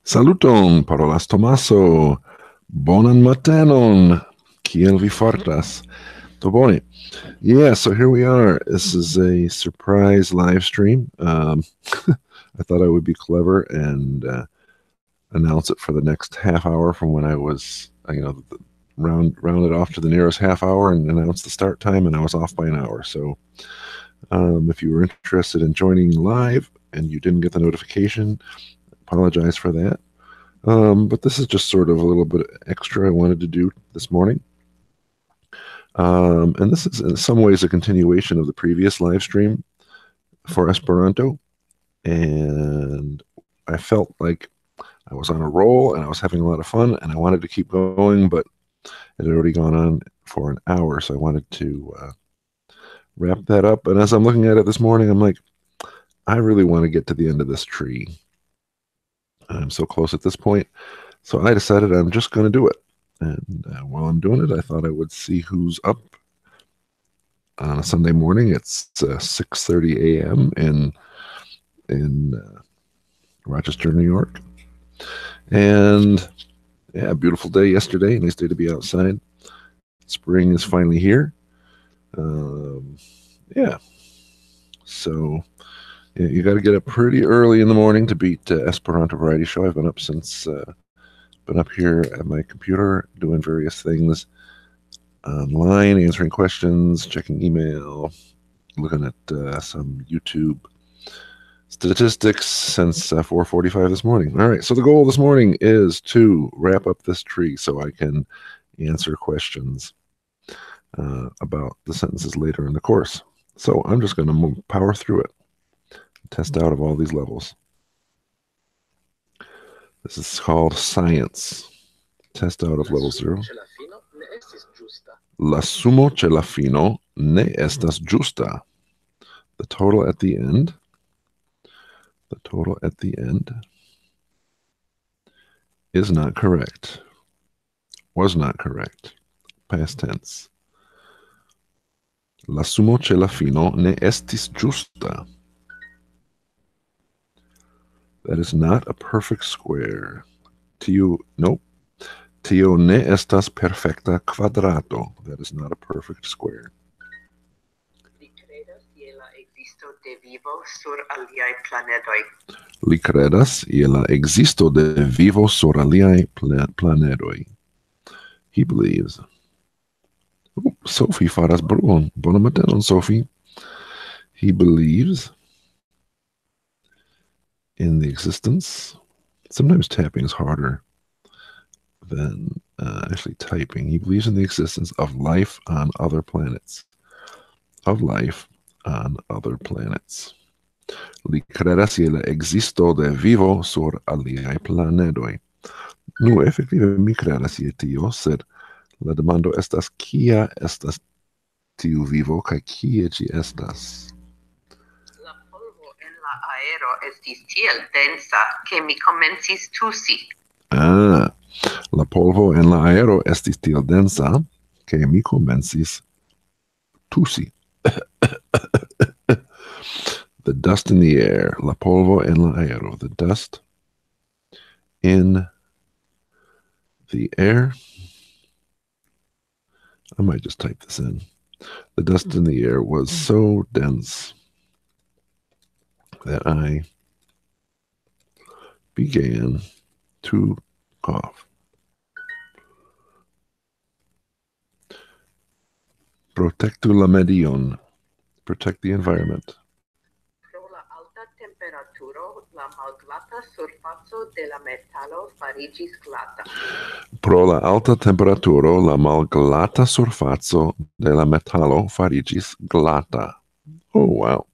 Saluton, parolas Tomaso. Bonan matenon. Kiel vi fartas? To bone. Yeah, so here we are. This is a surprise live stream. I thought I would be clever and announce it for the next half hour from when I was, round it off to the nearest half hour and announce the start time, and I was off by an hour. So if you were interested in joining live and you didn't get the notification, apologize for that. But this is just sort of a little bit extra I wanted to do this morning. And this is in some ways a continuation of the previous live stream for Esperanto. And I felt like I was on a roll and I was having a lot of fun and I wanted to keep going, but it had already gone on for an hour. So I wanted to wrap that up. And as I'm looking at it this morning, I'm like, I really want to get to the end of this tree. I'm so close at this point. So I decided I'm just going to do it. And while I'm doing it, I thought I would see who's up on a Sunday morning. It's 6:30 a.m. in Rochester, New York. And yeah, beautiful day yesterday. Nice day to be outside. Spring is finally here. Yeah. So yeah, you got to get up pretty early in the morning to beat Esperanto Variety Show. I've been up since, been up here at my computer doing various things online, answering questions, checking email, looking at some YouTube statistics since 4:45 this morning. All right, so the goal this morning is to wrap up this tree so I can answer questions about the sentences later in the course. So I'm just going to power through it, test out of all these levels. This is called science. Test out of level 0. La sumo ce la fino ne estas justa. The total at the end. The total at the end is not correct. Was not correct. Past tense. La sumo ce la fino ne estis justa. That is not a perfect square. Nope. Tio ne estas perfecta quadrato. That is not a perfect square. Li credas je la ekzisto de vivo sur aliaj planedoj. Li credas je la ekzisto de vivo sur aliaj planedoj. He believes. Oh, Sophie faras bruon. Bonan matenon, Sophie. He believes in the existence. Sometimes tapping is harder than actually typing. He believes in the existence of life on other planets. Of life on other planets. Li credas je la ekzisto de vivo sur aliaj planedoj. Nu, efektive mi credas je tio, sed la demando estas kia estas tiu vivo kaj kie ĝi estas. La polvo en la aero estis tiel densa, ke mi komencis tusi. Ah, la polvo en la aero estis tiel densa, ke mi komencis tusi. The dust in the air, la polvo en la aero, the dust in the air. I might just type this in. The dust in the air was so dense that I began to cough. Protectu la medion. Protect the environment. Pro la alta temperaturo, la malglata surfaco de la metalo fariĝis glata. Pro la alta temperaturo, la malglata surfaco de la metalo fariĝis glata. Oh, wow.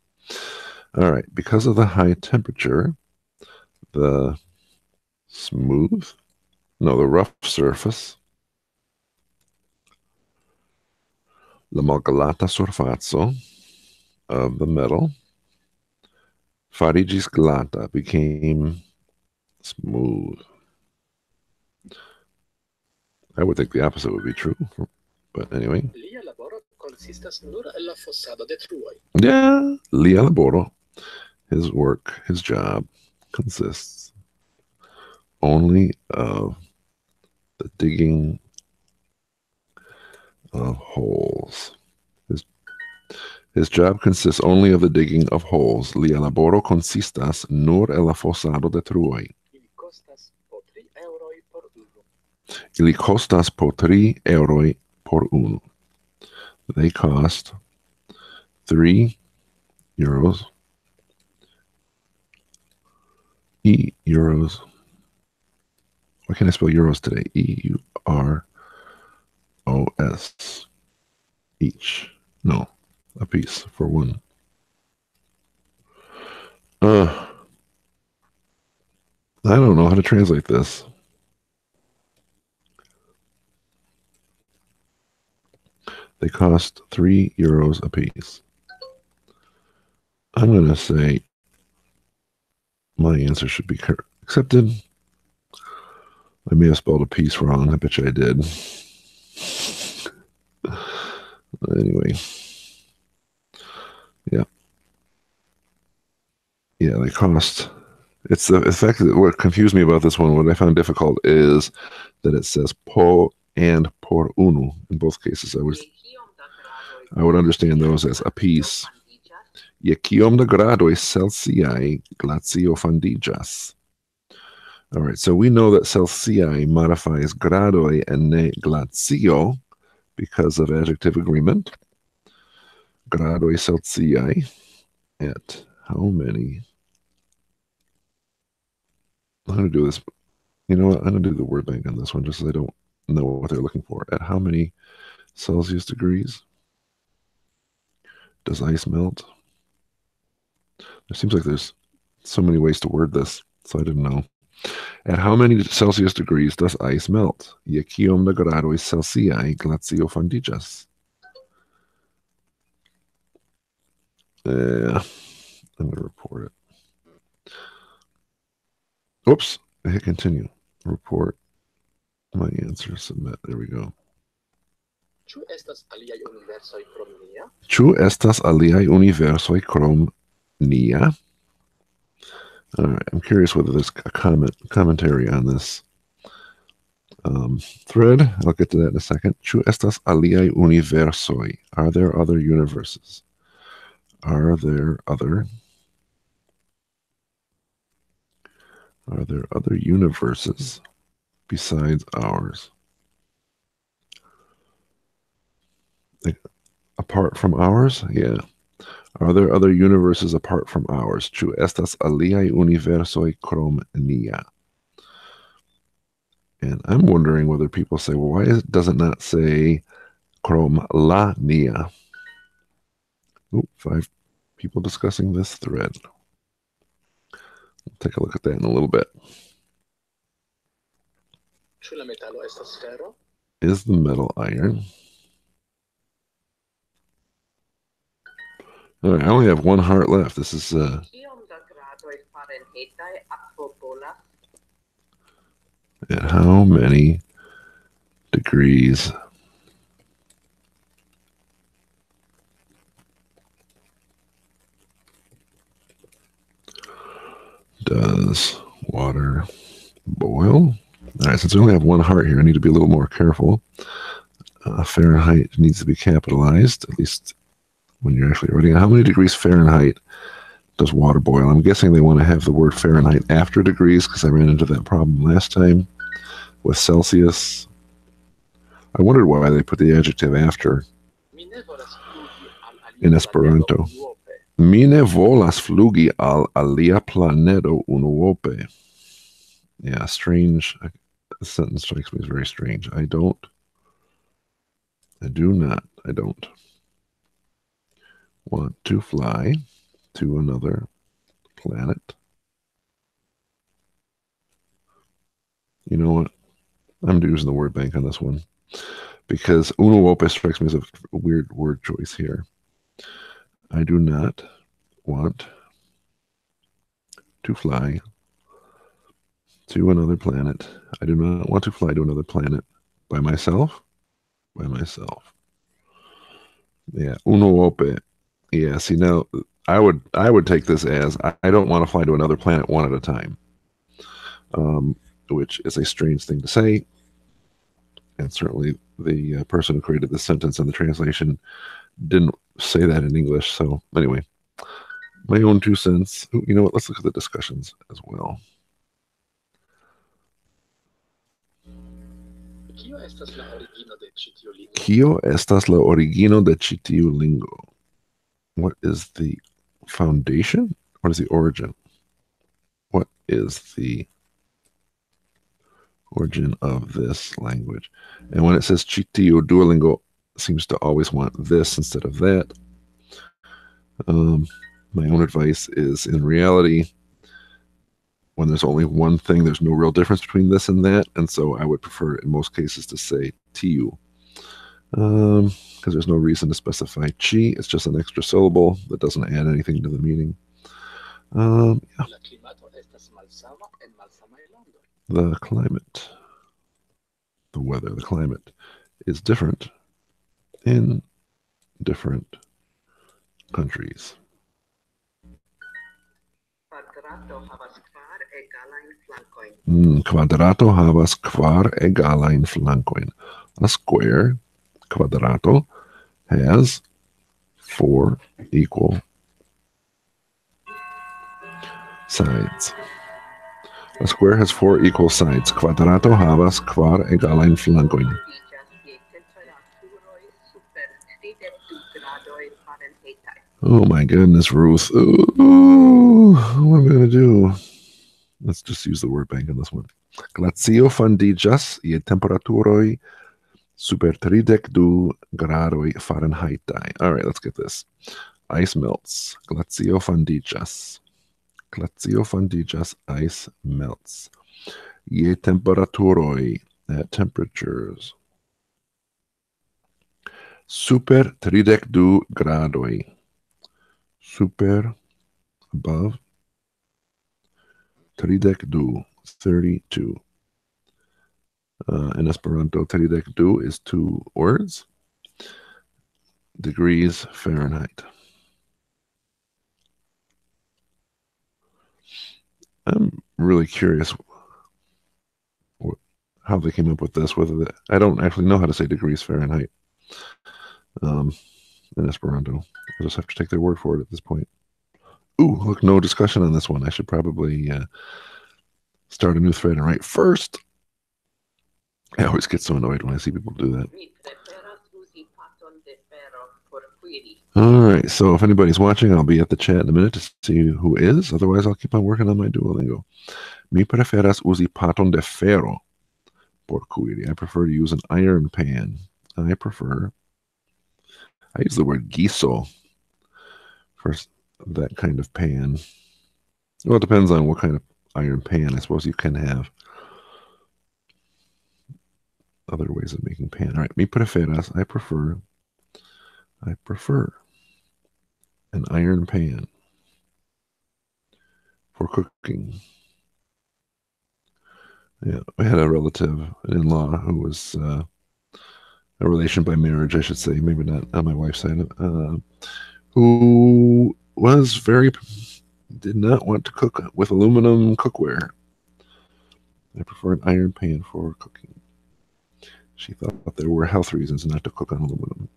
All right. Because of the high temperature, the rough surface, la malglata surfaco of the metal, fariĝis glata, became smooth. I would think the opposite would be true, but anyway. Lia laboro konsistas nur el la fossado de truoj. Yeah, lia laboro, his work, his job, consists only of the digging of holes. His job consists only of the digging of holes. Lia laboro consistas nur el la fossado de truoj. Ili costas po 3 euroj por unu. Ili costas po 3 euroj por unu. They cost 3 euros. Euros. Why can't I spell euros today? EUROS. Each. No, a piece for one. I don't know how to translate this. They cost 3 euros a piece. I'm going to say my answer should be accepted. I may have spelled a piece wrong. I bet you I did. Anyway. Yeah. Yeah, they cost. It's the fact that what confused me about this one, what I found difficult is that it says po and por uno. In both cases, I would understand those as a piece. Je kiom da gradoj Celsiai glacio fandijas. All right, so we know that Celsiai modifies gradoj and ne glacio because of adjective agreement. Gradoj Celsiai at how many? I'm going to do this. You know what? I'm going to do the word bank on this one just so I don't know what they're looking for. At how many Celsius degrees does ice melt? It seems like there's so many ways to word this, so I didn't know. At how many Celsius degrees does ice melt? Je kiom da gradoj Celsiai glacio fandijas. Yeah, I'm going to report it. Oops, I hit continue. Report my answer, submit. There we go. Ĉu estas aliaj universoj krom nia? Ĉu estas aliaj universoj krom nia? All right, I'm curious whether there's a commentary on this thread. I'll get to that in a second. Ĉu estas aliaj universoj? Are there other universes? Are there other universes besides ours? Apart from ours? Yeah. Are there other universes apart from ours? Ĉu estas aliaj universoj krom nia? And I'm wondering whether people say, well, why does it not say krom la nia? Ooh, 5 people discussing this thread. We'll take a look at that in a little bit. Ĉu la metalo estas fero? Is the metal iron? All right, I only have 1 heart left. This is at how many degrees does water boil? All right, since we only have 1 heart here, I need to be a little more careful. Fahrenheit needs to be capitalized, at least when you're actually writing. How many degrees Fahrenheit does water boil? I'm guessing they want to have the word Fahrenheit after degrees because I ran into that problem last time with Celsius. I wondered why they put the adjective after in Esperanto. Mi ne volas flugi al alia planedo unuope. Yeah, strange. The sentence strikes me as very strange. I don't want to fly to another planet. You know what? I'm using the word bank on this one because unuope strikes me as a weird word choice here. I do not want to fly to another planet. I do not want to fly to another planet by myself. By myself. Yeah, unuope. Yeah, see now I would take this as I don't want to fly to another planet one at a time. which is a strange thing to say. And certainly the person who created the sentence and the translation didn't say that in English. So anyway, my own 2 cents. Ooh, you know what? Let's look at the discussions as well. Kio estas la origino de ĉi tiu lingvo? Kio estas la origino de ĉi tiu lingvo? What is the foundation? What is the origin? What is the origin of this language? And when it says ĉi tiu, Duolingo seems to always want this instead of that. My own advice is, in reality, when there's only one thing, there's no real difference between this and that, and so I would prefer in most cases to say tiu, because there's no reason to specify chi. It's just an extra syllable that doesn't add anything to the meaning. Yeah. The climate, the weather, the climate is different in different countries. Quadrato havas kvar egalajn flankojn. A square, quadrato, has 4 equal sides. A square has 4 equal sides. Quadrato havas kvar egalajn flankojn. Oh my goodness, Ruth. Ooh, what am I going to do? Let's just use the word bank on this one. Glacio fondiĝas je temperaturoj super 32 gradoj Fahrenheitaj. All right, let's get this. Ice melts. Glacio fondiĝas. Glacio fondiĝas, ice melts. Je temperaturoj, at temperatures. Super 32 gradoj. Super, above. 32, 32. In Esperanto, 32 is 2 words. Degrees Fahrenheit. I'm really curious how they came up with this. I don't actually know how to say degrees Fahrenheit in Esperanto. I just have to take their word for it at this point. Ooh, look, no discussion on this one. I should probably start a new thread and write first. I always get so annoyed when I see people do that. All right, so if anybody's watching, I'll be at the chat in a minute to see who is. Otherwise, I'll keep on working on my Duolingo. Mi preferas uzi paton de ferro por cuiri. I prefer to use an iron pan. I use the word guiso for that kind of pan. Well, it depends on what kind of iron pan. I suppose you can have other ways of making pan. All right, mi preferas, I prefer an iron pan for cooking. Yeah, I had a relative, an in-law, who was a relation by marriage, I should say, maybe not on my wife's side, who did not want to cook with aluminum cookware. I prefer an iron pan for cooking. She thought there were health reasons not to cook on aluminum.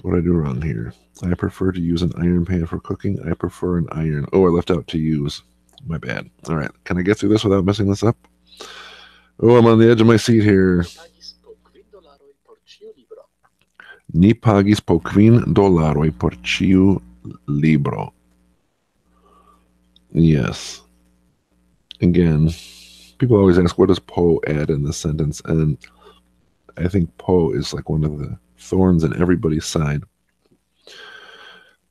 What did I do wrong here? I prefer to use an iron pan for cooking. I prefer an iron. Oh, I left out to use. My bad. All right. Can I get through this without messing this up? Oh, I'm on the edge of my seat here. Ni pagis po $5 por ĉiu libro. Yes. Again, people always ask, what does po add in this sentence? And I think po is like one of the thorns in everybody's side.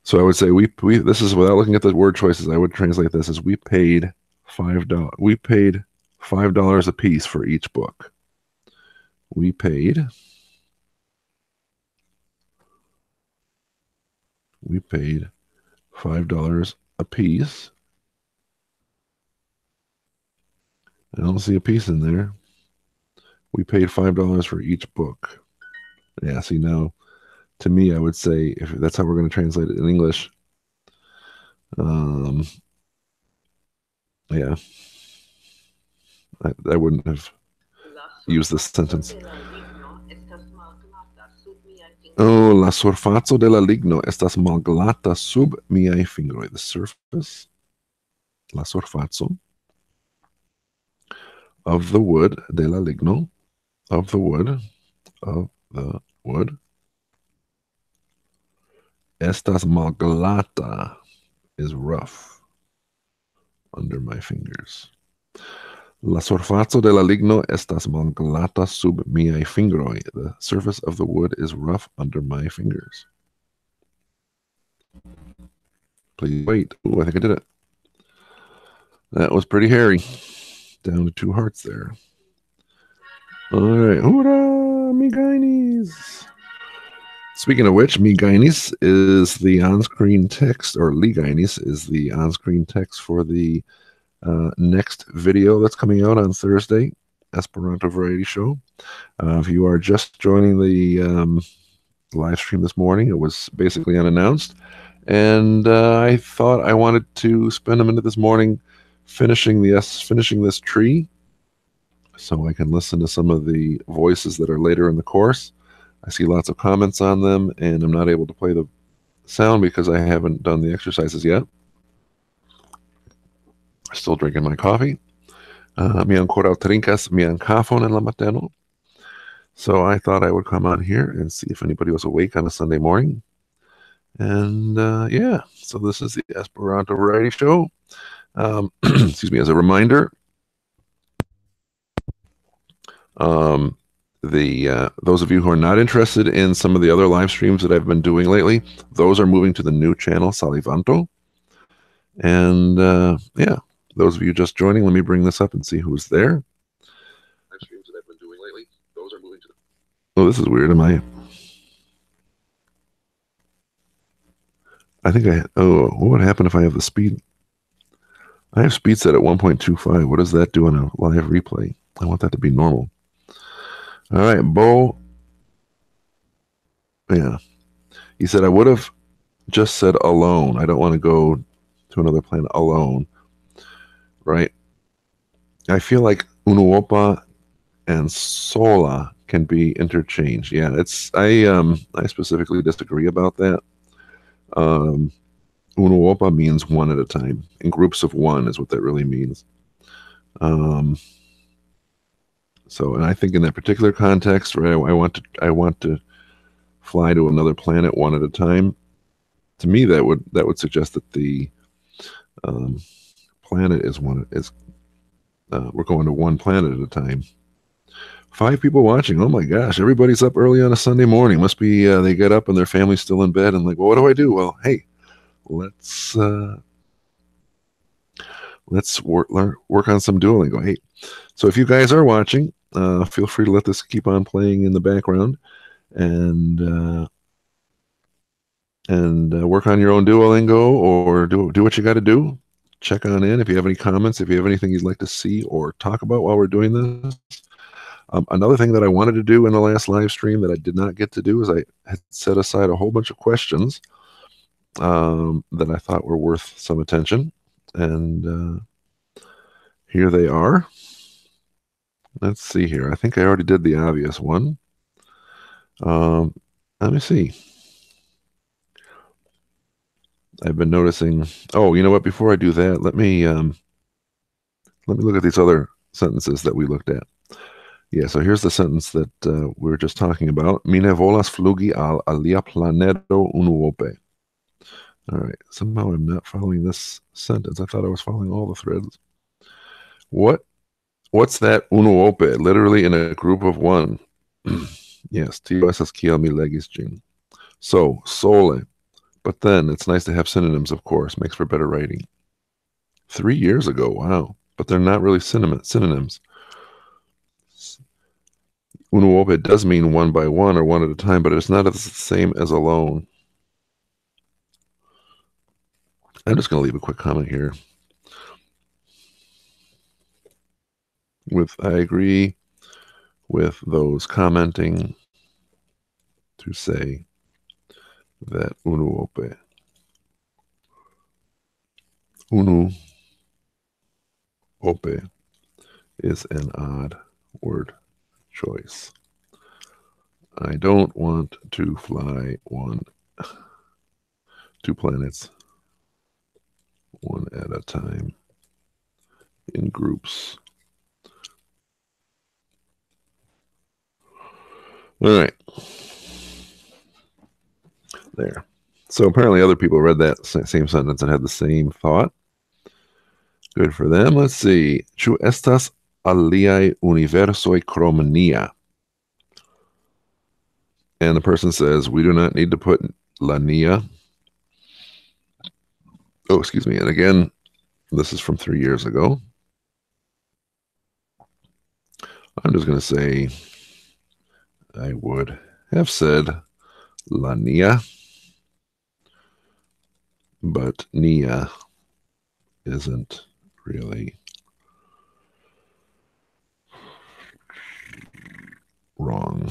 So I would say this is, without looking at the word choices, I would translate this as we paid $5. We paid $5 a piece for each book. We paid $5 a piece. I don't see a piece in there. We paid $5 for each book. Yeah, see, now, to me, I would say, if that's how we're going to translate it in English, Yeah. I wouldn't have used this sentence. Oh, la surfaco de la ligno estas malglata sub miaj fingroj. The surface, la surfaco of the wood de la ligno, of the wood, estas malglata is rough under my fingers. La surfaco de la ligno estas malglata sub miaj fingroj. The surface of the wood is rough under my fingers. Please wait. Oh, I think I did it. That was pretty hairy. Down to 2 hearts there. All right. Hoorah, migainis. Speaking of which, migainis is the on-screen text, or ligainis is the on-screen text for the next video that's coming out on Thursday, Esperanto Variety Show. If you are just joining the live stream this morning, it was basically unannounced. And I thought I wanted to spend a minute this morning finishing this tree so I can listen to some of the voices that are later in the course. I see lots of comments on them, and I'm not able to play the sound because I haven't done the exercises yet. Still drinking my coffee. Mi ancora trincas mian kafon en la mateno. So I thought I would come on here and see if anybody was awake on a Sunday morning. And yeah, so this is the Esperanto Variety Show. Excuse me, as a reminder, those of you who are not interested in some of the other live streams that I've been doing lately, those are moving to the new channel, Salivanto. And yeah, those of you just joining, let me bring this up and see who's there. Live streams that I've been doing lately, those are moving to the... Oh, this is weird. I think what would happen if I have the speed? I have speed set at 1.25. What does that do on a live replay? I want that to be normal. All right, Bo. Yeah. He said, I would have just said alone. I don't want to go to another planet alone. Right? I feel like unuopa and sola can be interchanged. Yeah, I specifically disagree about that. Unuopa means one at a time. In groups of one is what that really means. So, and I think in that particular context, right, I want to fly to another planet one at a time. To me, that would suggest that the planet is we're going to one planet at a time. 5 people watching. Oh my gosh, everybody's up early on a Sunday morning. Must be they get up and their family's still in bed and like, well, what do I do? Well, hey, let's work on some Duolingo. Hey, so if you guys are watching, feel free to let this keep on playing in the background and work on your own Duolingo, or do what you got to do. Check on in if you have any comments, if you have anything you'd like to see or talk about while we're doing this. Another thing that I wanted to do in the last live stream that I did not get to do is I had set aside a whole bunch of questions that I thought were worth some attention. And here they are. Let's see here. I think I already did the obvious one. Let me see. I've been noticing. Oh, you know what? Before I do that, let me look at these other sentences that we looked at. Yeah, so here's the sentence that we were just talking about. Mi ne volas flugi al alia planeto unuope. All right, somehow I'm not following this sentence. I thought I was following all the threads. What's that unuope? Literally in a group of one. Yes, tio esas kiel mi legis ĝin. So, sole. But then it's nice to have synonyms, of course. Makes for better writing. 3 years ago, wow. But they're not really synonyms. Unuope does mean one by one or one at a time, but it's not the same as alone. I'm just going to leave a quick comment here. I agree with those commenting to say that unuope. Unu Ope is an odd word choice. I don't want to fly two planets one at a time in groups. All right. There. So apparently other people read that same sentence and had the same thought. Good for them. Let's see. Ĉu estas aliaj universoj krom nia? And the person says, we do not need to put la nia. Oh, excuse me. And again, this is from 3 years ago. I'm just going to say, I would have said la nia, but nia isn't really wrong.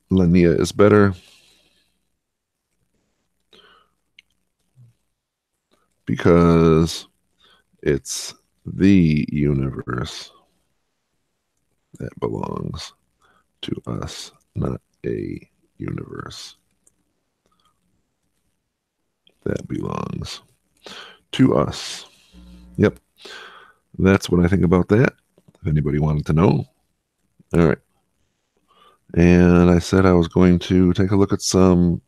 La nia is better because it's the universe that belongs to us, not a universe that belongs to us. Yep. That's what I think about that, if anybody wanted to know. All right. And I said I was going to take a look at some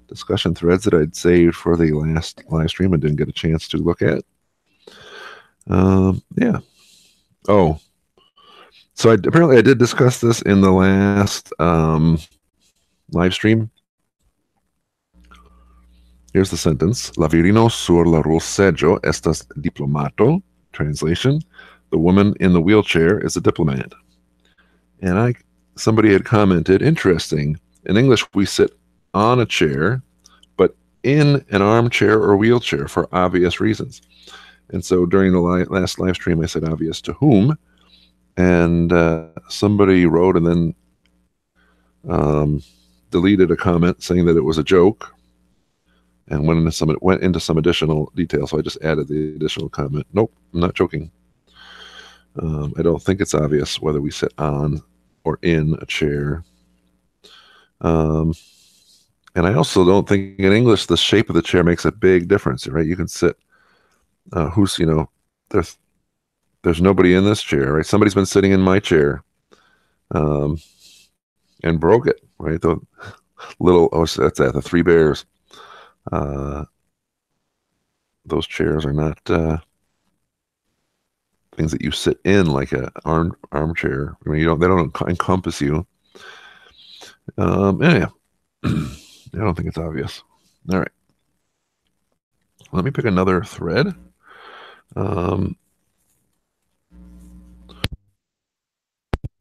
discussion threads that I'd saved for the last live stream and didn't get a chance to look at. Yeah. Oh, so apparently I did discuss this in the last live stream. Here's the sentence. La virino sur la roseĝo estas diplomato. Translation: the woman in the wheelchair is a diplomat. And somebody had commented, interesting. In English, we sit on a chair, but in an armchair or wheelchair for obvious reasons. And so during the last live stream, I said obvious to whom? And somebody wrote and then deleted a comment saying that it was a joke and went into some additional detail. So I just added the additional comment. Nope, I'm not joking. I don't think it's obvious whether we sit on or in a chair. And I also don't think in English the shape of the chair makes a big difference, right? You can sit, there's nobody in this chair, right? Somebody's been sitting in my chair and broke it, right? The little, that's that, the Three Bears. Those chairs are not things that you sit in like an armchair. I mean, they don't encompass you. Anyhow, I don't think it's obvious. All right. Let me pick another thread.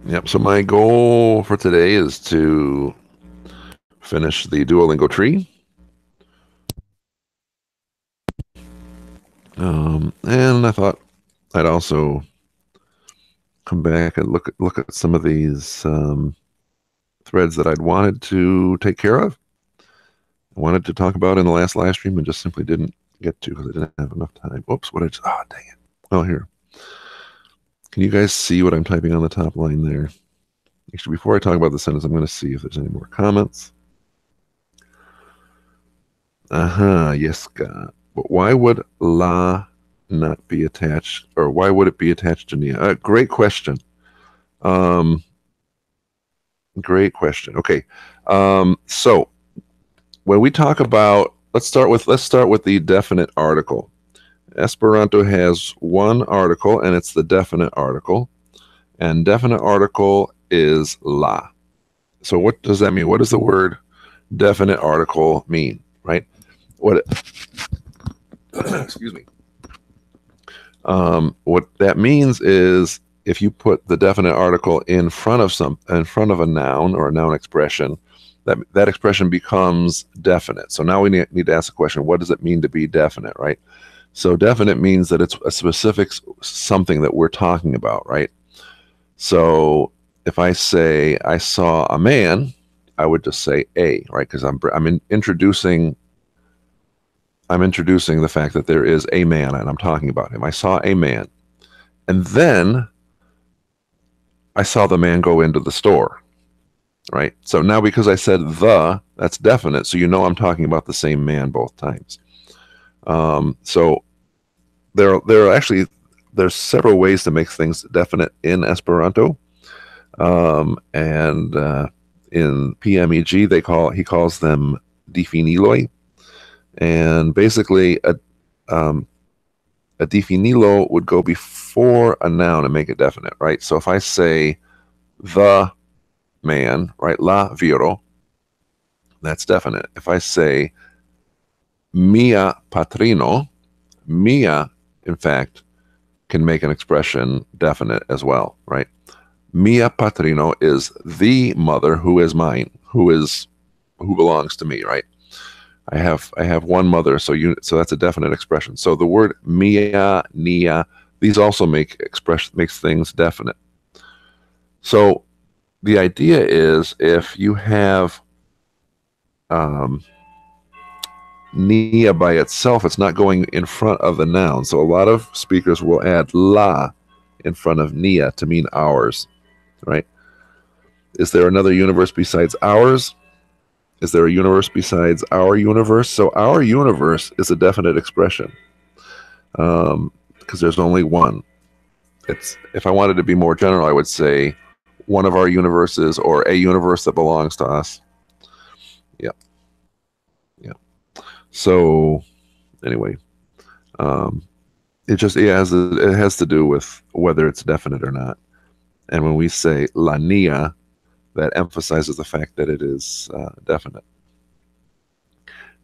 Yep, so my goal for today is to finish the Duolingo Tree. And I thought I'd also come back and look at some of these threads that I'd wanted to take care of. I wanted to talk about in the last live stream and just simply didn't get to because I didn't have enough time. Oops, dang it. Oh, here. Can you guys see what I'm typing on the top line there? Actually, before I talk about the sentence, I'm going to see if there's any more comments. Yes, God. But why would la not be attached, or why would it be attached to nia? Great question. Great question. Okay. So when we talk about, let's start with the definite article. Esperanto has one article, and it's the definite article. And definite article is la. So what does that mean? What does the word definite article mean, right? Excuse me. What that means is if you put the definite article in front of a noun or a noun expression, that expression becomes definite. So now we need to ask the question, what does it mean to be definite, right? So definite means that it's a specific something that we're talking about, right? So if I say I saw a man I would just say a, right? Because introducing the fact that there is a man, and I'm talking about him. I saw a man, and then I saw the man go into the store, right? So now because I said the, that's definite, so you know I'm talking about the same man both times. So there's several ways to make things definite in Esperanto, and in PMEG he calls them difiniloi, and basically a difinilo would go before a noun and make it definite, right? So if I say the man, right, la viro, that's definite. If I say mia patrino, mia, in fact, can make an expression definite as well, right? Mia patrino is the mother who is mine, who belongs to me, right? I have one mother, so that's a definite expression. So the word mia, nia, these also makes things definite. So the idea is if you have nia by itself, it's not going in front of the noun. So a lot of speakers will add la in front of nia to mean ours, right? Is there another universe besides ours? Is there a universe besides our universe? So our universe is a definite expression, because there's only one. If I wanted to be more general, I would say one of our universes, or a universe that belongs to us. Yeah. So anyway, it has to do with whether it's definite or not. And when we say la nia, that emphasizes the fact that it is definite.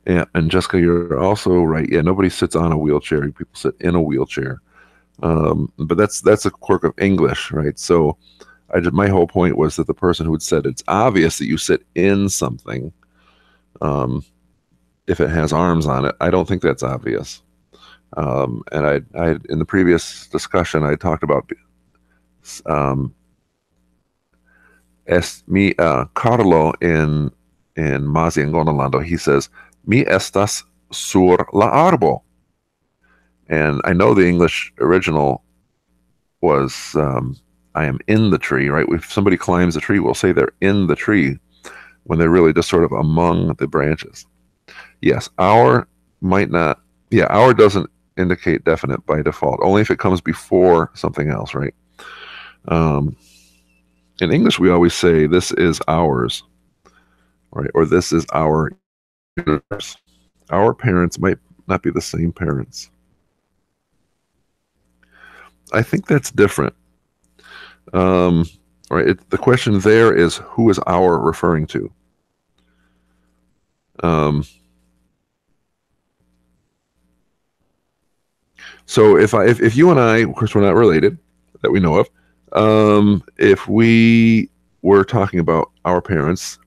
Yeah, and Jessica, you're also right. Yeah, nobody sits on a wheelchair. People sit in a wheelchair. But that's a quirk of English, right? So my whole point was that the person who had said it's obvious that you sit in something if it has arms on it. I don't think that's obvious. And I in the previous discussion I talked about Carlo in Masi and Gonolando. He says, "Mi estas sur la arbo," and I know the English original was "I am in the tree." Right? If somebody climbs a tree, we'll say they're in the tree when they're really just sort of among the branches. Yes, our might not. Yeah, our doesn't indicate definite by default. Only if it comes before something else, right? In English, we always say this is ours, right? Or this is our universe. Our parents might not be the same parents. I think that's different. Right? The question there is, who is our referring to? So if you and I, of course, we're not related, that we know of. If we were talking about our parents,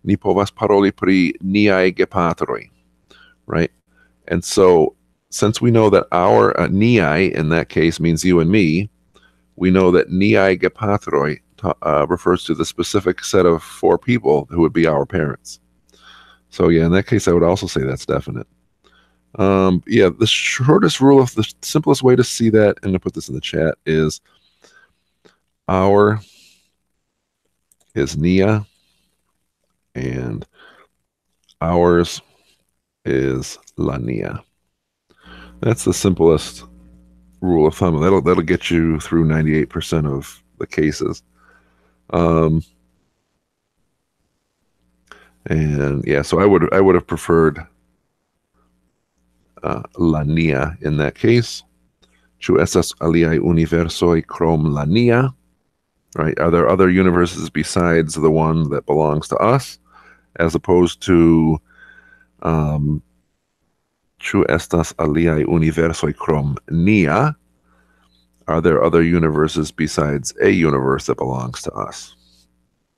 ni povas paroli pri niai gepatroi, right? And so, since we know that our niai in that case means you and me, we know that niai gepatroi refers to the specific set of 4 people who would be our parents. So yeah, in that case, I would also say that's definite. Yeah, the shortest rule of the simplest way to see that, and to put this in the chat, is our is nia, and ours is la nia. That's the simplest rule of thumb. That'll get you through 98% of the cases. And yeah, so I would have preferred la nia in that case. Ĉu estas aliaj universoj krom la nia? Right? Are there other universes besides the one that belongs to us? As opposed to ĉu estas aliaj universoj krom nia? Are there other universes besides a universe that belongs to us?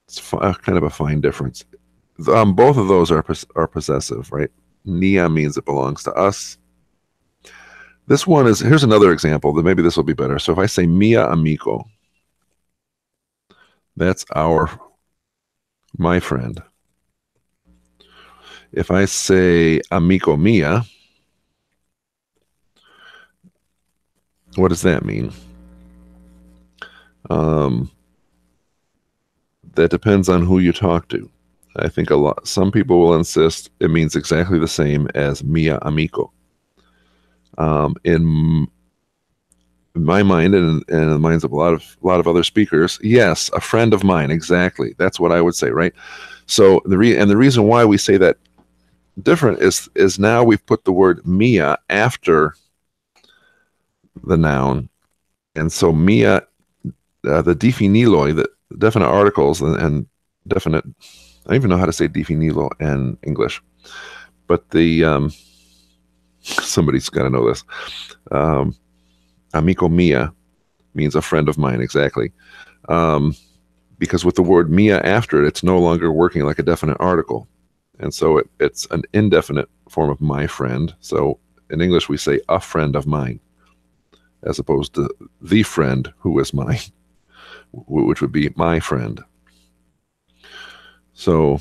It's kind of a fine difference. Both of those are possessive, right? Nia means it belongs to us. This one is, here's another example that maybe this will be better. So if I say mia amico, that's my friend. If I say amigo mia, what does that mean? That depends on who you talk to. I think some people will insist it means exactly the same as mia amico. In my mind and in the minds of a lot of other speakers, yes, a friend of mine, exactly. That's what I would say, right? So the reason why we say that different is now we've put the word mia after the noun, and so mia, the definiloi, the definite articles and definite. I don't even know how to say definilo in English, but the somebody's got to know this. Amico mia means a friend of mine, exactly. Because with the word mia after it, it's no longer working like a definite article. And so it's an indefinite form of my friend. So in English, we say a friend of mine, as opposed to the friend who is mine, which would be my friend. So,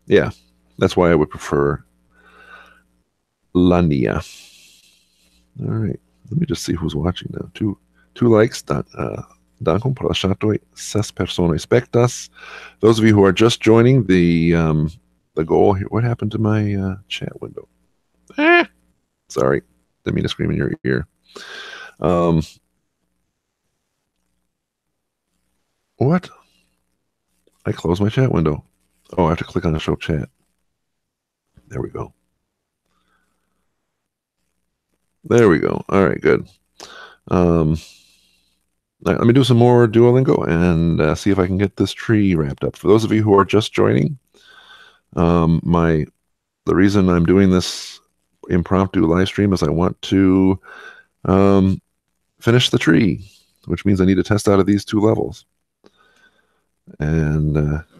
yeah, that's why I would prefer Lania. All right, let me just see who's watching now. Two likes. Dankon por la chatoj. 6 personoj spektas. Those of you who are just joining, the goal here. What happened to my chat window? Sorry, didn't mean to scream in your ear. What? I closed my chat window. Oh, I have to click on the show chat. There we go. There we go. All right, good. Let me do some more Duolingo and see if I can get this tree wrapped up. For those of you who are just joining, the reason I'm doing this impromptu live stream is I want to finish the tree, which means I need to test out of these 2 levels. And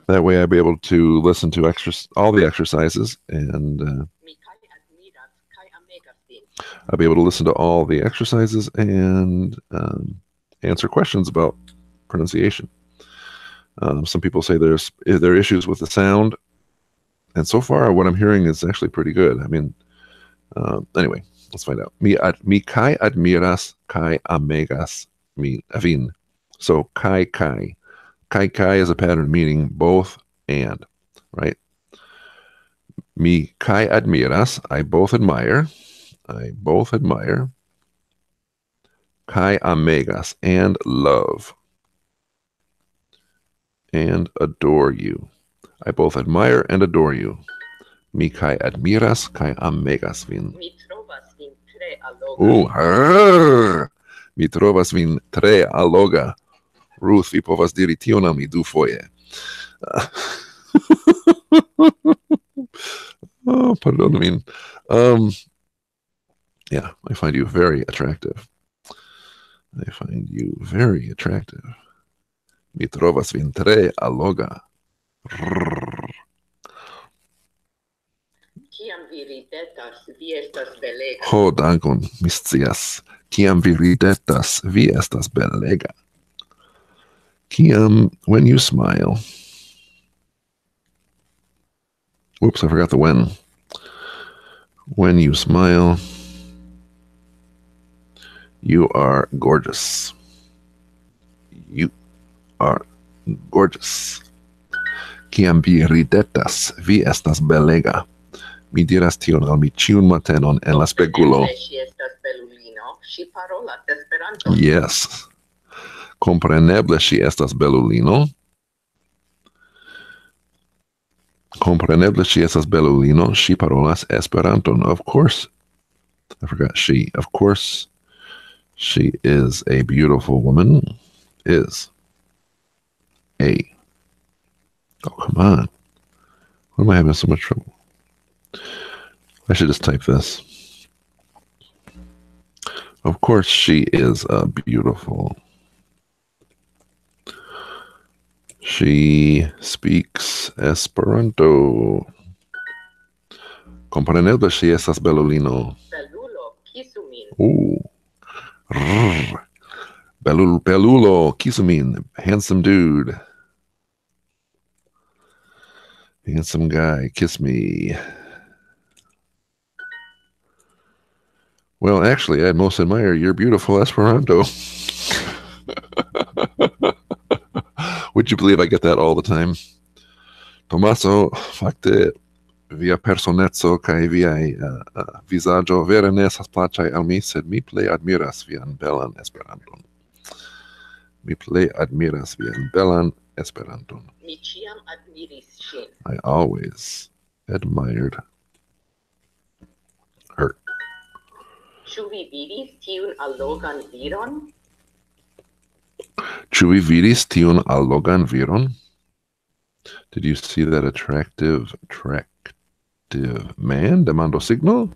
that way I'll be able to listen to all the exercises, and I'll be able to listen to all the exercises and answer questions about pronunciation. Some people say there are issues with the sound, and so far what I'm hearing is actually pretty good. I mean, anyway, let's find out. Mi kai admiras kai amegas vin. So kai. Kai is a pattern meaning both and, right? Mi kai admiras, I both admire. Kai amegas, and love. And adore you. I both admire and adore you. Mi kai admiras, kai amegas vin. Mi trovas vin tre alloga. Mi trovas vin tre alloga. Ruth, vi povas diri tion al mi dufoje. Oh, pardon min. Yeah, I find you very attractive. I find you very attractive. Mi trovas vin tre alloga. Kiam vi ridetas, vi estas belega. Ho, dankon, mi scias. Kiam vi ridetas, vi estas belega. When you smile. Whoops, I forgot the when. When you smile, you are gorgeous. You are gorgeous. Kiam vi ridetas, vi estas belega. Mi diras tion al mi ĉiun matenon en la spegulo. Ŝi estas belulino, ŝi parolas Esperanton. Yes. Compreneble ŝi estas belulino. Compreneble ŝi estas belulino. Ŝi parolas Esperanton. Of course. I forgot she. Of course, she is a beautiful woman. Is a. Oh, come on. Why am I having so much trouble? I should just type this. Of course, she is beautiful. She speaks Esperanto. Compreneble ŝi estas belulino. Belulo, kisu min. Belulo, kisu min. Handsome dude. Handsome guy, kiss me. Well, actually, I'd most admire your beautiful Esperanto. Would you believe I get that all the time? Tommaso, fakte via personezzo kaj viaj vizaĝo vere ne estas plaĉaj al mi, sed mi plej admiras vian belan Esperanton. Mi plej admiras vian belan Esperanton. Mi ĉiam admiris ŝin. I always admired her. Ĉu vi vidis tiun allogan viron? Ĉu vi vidis tiun allogan viron? Did you see that attractive man? Demando signo?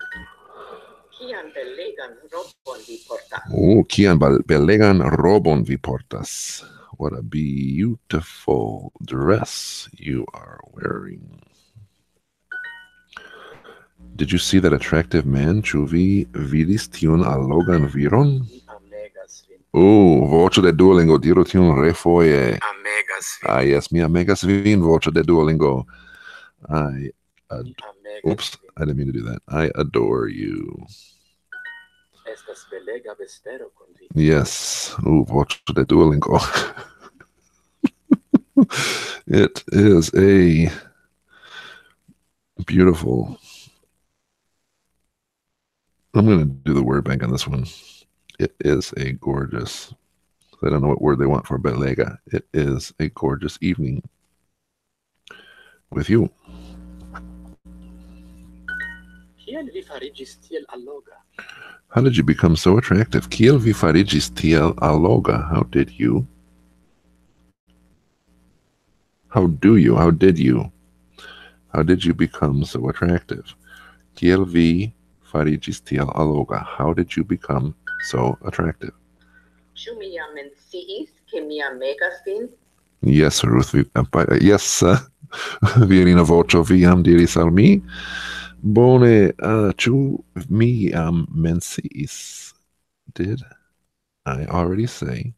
Kian belegan robon vi portas? Oh, kian belegan robon vi portas. What a beautiful dress you are wearing. Did you see that attractive man? Ĉu vi vidis tiun allogan viron? Mi amegas vin. Oh, voĉo de Duolingo, diru tion refoje. Amegas vin. Ah, yes, mi amegas vin, voĉo de Duolingo. Mi amegas Oops, vin. I didn't mean to do that. I adore you. Estas belega vespero con vi. Yes. Oh, voĉo de Duolingo. It is a beautiful. I'm going to do the word bank on this one. It is a gorgeous. I don't know what word they want for belega. It is a gorgeous evening with you. Kiel vi fariĝis tiel alloga? How did you become so attractive? Kiel vi fariĝis tiel alloga? How did you? How do you? How did you? How did you become so attractive? Kiel vi fariĝis tiel alloga? How did you become so attractive? Ĉu mi jam menciis, ke mi amegas vin? Yes, Ruth. Yes, virina voĉo vi jam diris al mi. Bone, ĉu mi jam menciis? Did I already say?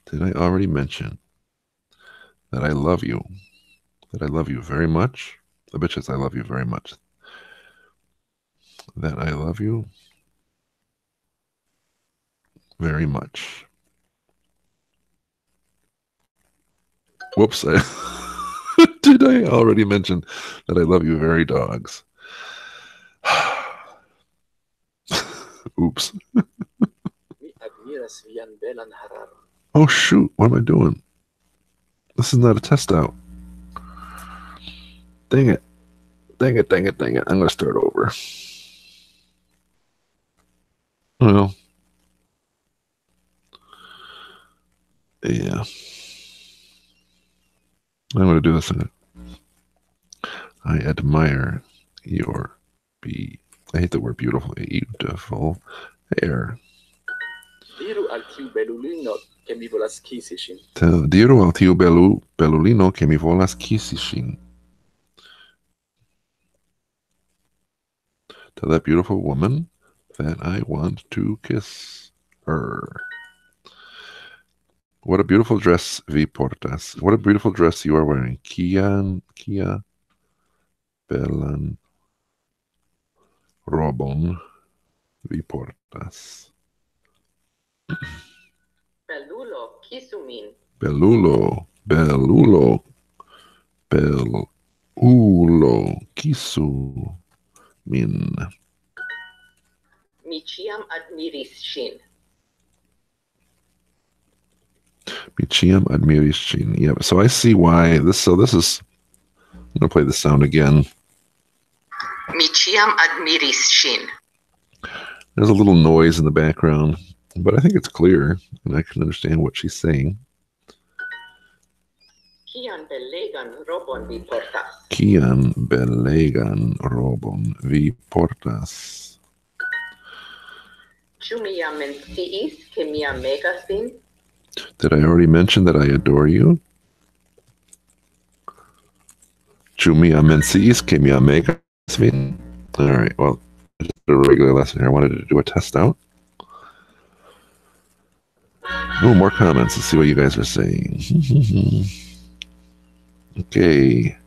Did I already mention that I love you? That I love you very much? The bitches, I love you very much. That I love you very much. Whoops. Did I already mention that I love you very dogs? Oops. Mi admiras vian belan hararon. Oh, shoot. What am I doing? This is not a test out. Dang it. Dang it, dang it, dang it. I'm going to start over. Well, yeah. I'm going to do this again. I admire your I hate the word beautiful hair. Diru al tiu belulino ke mi volas kisi ŝin. Diru al tiu belulino ke mi volas kisi ŝin. Tell that beautiful woman that I want to kiss her. What a beautiful dress vi portas. What a beautiful dress you are wearing. Kia belan robon vi portas. Belulo, kisu min. Belulo, kisu min. Mi ĉiam admiris ŝin. Mi ĉiam admiris ŝin. Yeah, so I see why this. So this is. I'm gonna play the sound again. Mi ĉiam admiris ŝin. There's a little noise in the background, but I think it's clear and I can understand what she's saying. Kian belegan robon vi portas? Kian belegan robon vi portas? Ĉu mi jam menciis, ke mi amegas vin? Did I already mention that I adore you? Ĉu mi jam menciis, ke mi amegas vin? All right, well, just a regular lesson here. I wanted to do a test out. Oh, more comments. Let's see what you guys are saying. Okay.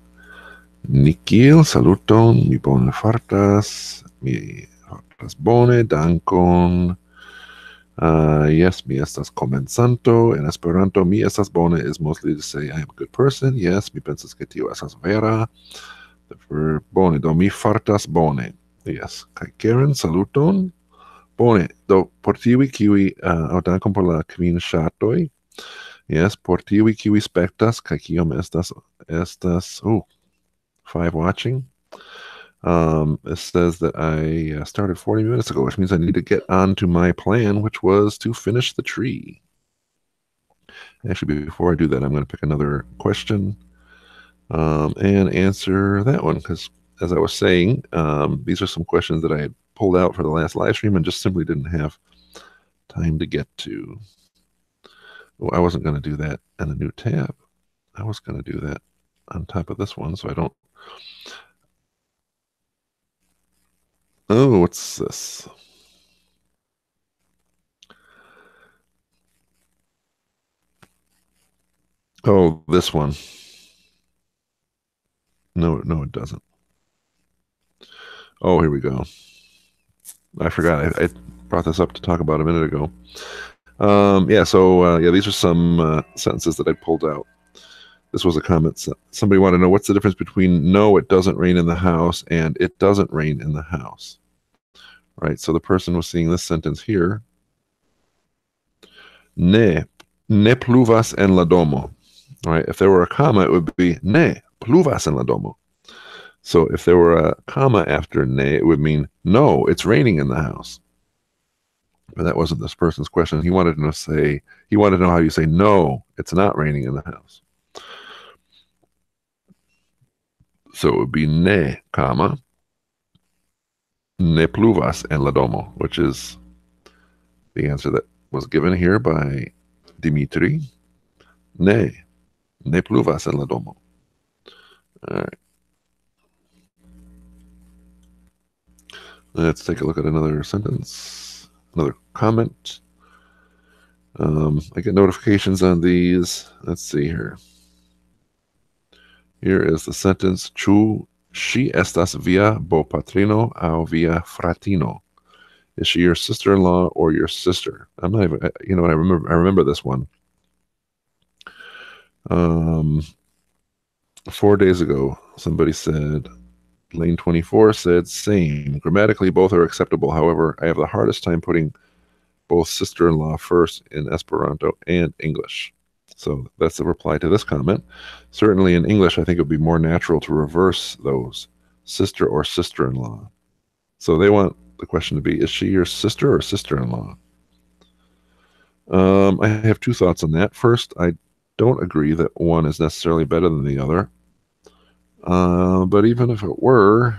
Nikil, saluton, mi bone fartas, mi fartas bone, dankon. Yes, mi estas komencanto. En Esperanto, mi estas bone is mostly to say I am a good person. Yes, mi pensas ke tio estas vera. The verb bone, do mi fartas bone. Yes. Kaj Karen, saluton. Bone, do por tiuj kiuj, dankon por la kvin ŝatoj. Yes, por tiuj kiuj spektas, kaj kiom estas, 5 watching. It says that I started 40 minutes ago, which means I need to get on to my plan, which was to finish the tree. Actually, before I do that, I'm going to pick another question and answer that one, because as I was saying, these are some questions that I had pulled out for the last live stream and just simply didn't have time to get to. Well, I wasn't going to do that in a new tab. I was going to do that on top of this one, so I don't. Oh, what's this? Oh, this one. No, it doesn't. Oh, here we go. I forgot. I brought this up to talk about a minute ago. Yeah, so these are some sentences that I pulled out. This was a comment. Somebody wanted to know what's the difference between no, it doesn't rain in the house and it doesn't rain in the house. Right, so the person was seeing this sentence here. Ne pluvas en la domo. All right, if there were a comma, it would be ne pluvas en la domo. So if there were a comma after ne, it would mean no, it's raining in the house. But that wasn't this person's question. He wanted to know how you say no, it's not raining in the house. So it would be ne, comma, ne pluvas en la domo, which is the answer that was given here by Dimitri. Ne pluvas en la domo. All right. Let's take a look at another sentence, another comment. I get notifications on these. Let's see here. Here is the sentence: Ĉu ŝi estas via bopatrino aŭ via fratino? Is she your sister-in-law or your sister? I'm not even. You know what? I remember this one. 4 days ago, somebody said, Lane 24 said, same. Grammatically, both are acceptable. However, I have the hardest time putting both sister-in-law first in Esperanto and English. So that's the reply to this comment. Certainly in English, I think it would be more natural to reverse those, sister or sister-in-law. So they want the question to be, is she your sister or sister-in-law? I have two thoughts on that. First, I don't agree that one is necessarily better than the other. But even if it were,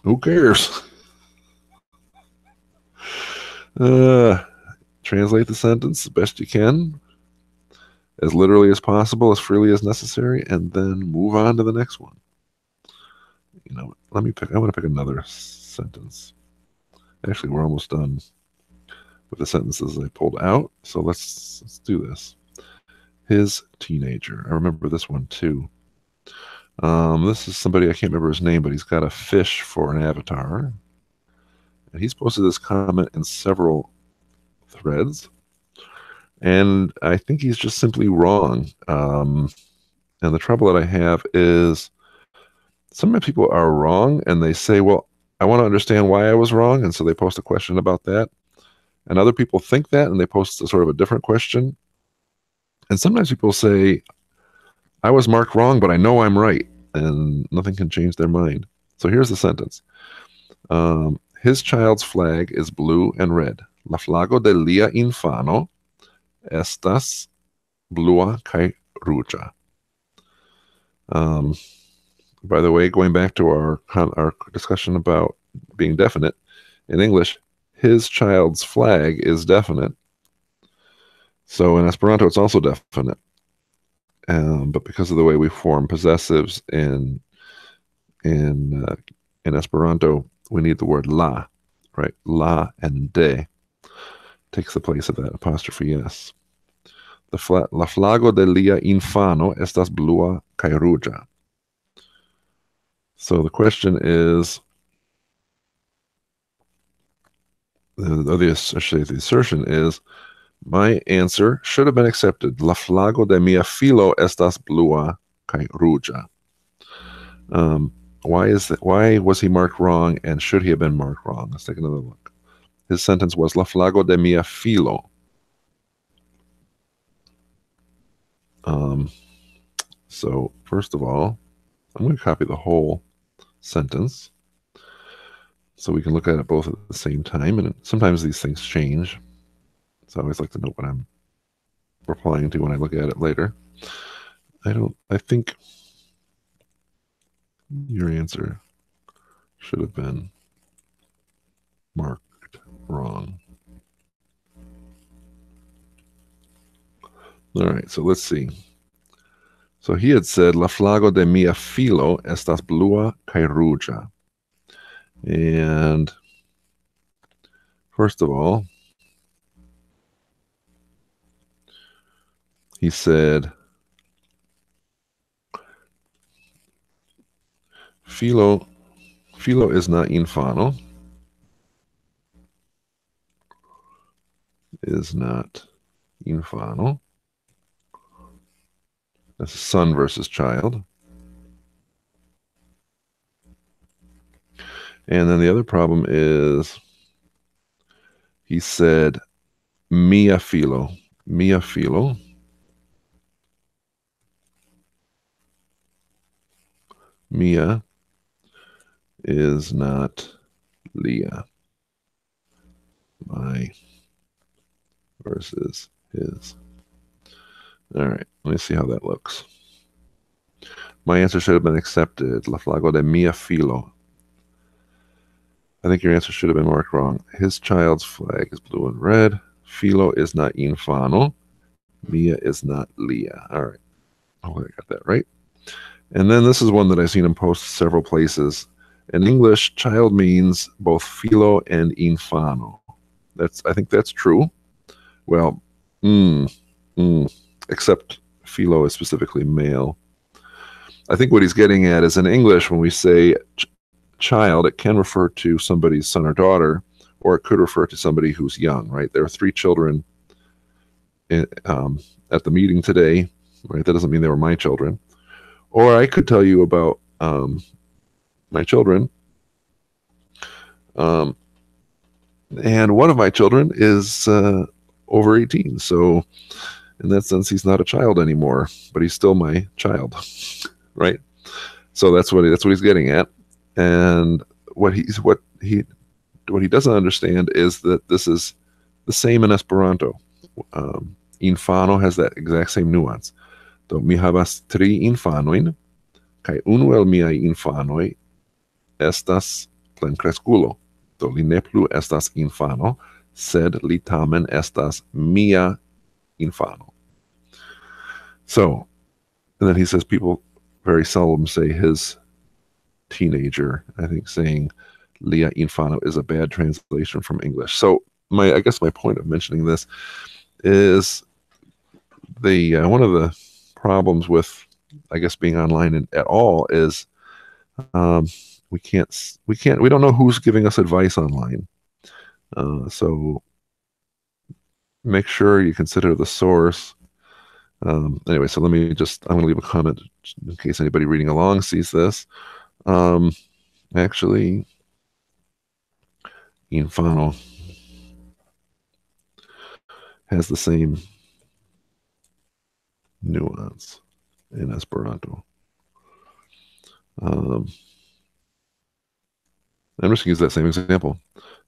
who cares? Translate the sentence the best you can, as literally as possible, as freely as necessary, and then move on to the next one. You know, I want to pick another sentence. Actually, we're almost done with the sentences I pulled out, so let's do this. His teenager. I remember this one too. This is somebody, I can't remember his name, but he's got a fish for an avatar. And he's posted this comment in several threads. And I think he's just simply wrong. And the trouble that I have is sometimes people are wrong and they say, well, I want to understand why I was wrong. And so they post a question about that. And other people think that and they post a sort of a different question. And sometimes people say, I was marked wrong, but I know I'm right. And nothing can change their mind. So here's the sentence. His child's flag is blue and red. La flago de lia infano estas blua kaj ruĝa. By the way, going back to our discussion about being definite, in English, his child's flag is definite. So in Esperanto, it's also definite. But because of the way we form possessives in Esperanto, we need the word la, right? La and de takes the place of that apostrophe s. La flago de lia infano estas blua kaj ruĝa. So the question is, the assertion is, my answer should have been accepted. La flago de mia filo estas blua kaj ruĝa. Why was he marked wrong, and should he have been marked wrong? Let's take another look. His sentence was La flago de mia filo. So first of all, I'm going to copy the whole sentence so we can look at it both at the same time. And sometimes these things change, so I always like to know what I'm replying to when I look at it later. I think your answer should have been marked wrong. All right, so let's see. So he had said, La flago de mia filo estas blua kaj ruĝa. And first of all, he said, filo is not infano. Is not infano. That's son versus child. And then the other problem is he said mia filo. Mia filo. Mia is not Leah. My versus his. All right, let me see how that looks. My answer should have been accepted. La flago de mia filo. I think your answer should have been marked wrong. His child's flag is blue and red. Filo is not infano. Mia is not Leah. All right. Oh, I got that right. And then this is one that I've seen him post several places. In English, child means both filo and infano. I think that's true. Well, except filo is specifically male. I think what he's getting at is in English, when we say child, it can refer to somebody's son or daughter, or it could refer to somebody who's young, right? There are 3 children at the meeting today, right? That doesn't mean they were my children. Or I could tell you about my children. And one of my children is over 18. So in that sense, he's not a child anymore, but he's still my child, right? So that's what he's getting at. And what he doesn't understand is that this is the same in Esperanto. Infano has that exact same nuance. Do mi havas 3 infanojn, kaj unu el miaj infanoj estas plenkreskulo. Do li ne plu estas infano, sed li tamen estas mia infano. So, and then he says people very seldom say his teenager. I think saying lia infano is a bad translation from English. So I guess my point of mentioning this is one of the problems with, I guess, being online at all is we don't know who's giving us advice online. So make sure you consider the source. Anyway, so I'm going to leave a comment in case anybody reading along sees this. Actually, infano has the same nuance in Esperanto. I'm just going to use that same example.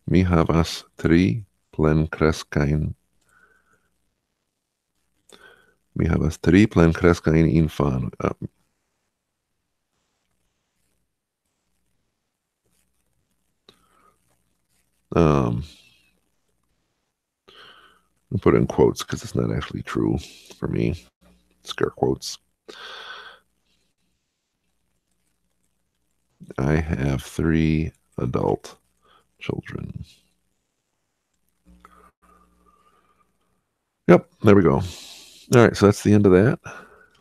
Mi havas 3 plenkreskajn. Mi havas 3 plenkreskajn infanojn. I'll put it in quotes because it's not actually true for me. Scare quotes. I have 3 adult children. Yep, there we go. All right, so that's the end of that.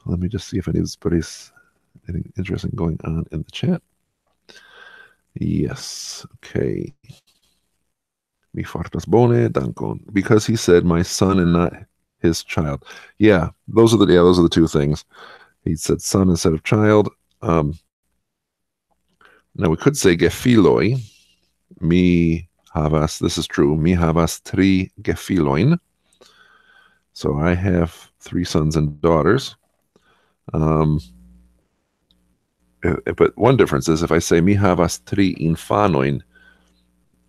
Let me just see if anybody's anything interesting going on in the chat. Yes, okay. Mi fartas bone, dankon. Because he said my son and not his child. Yeah, those are the two things. He said son instead of child. Now we could say gefiloi. Mi havas, this is true. Mi havas tri gefiloin. So I have 3 sons and daughters. But one difference is if I say mi havas tri infanoin,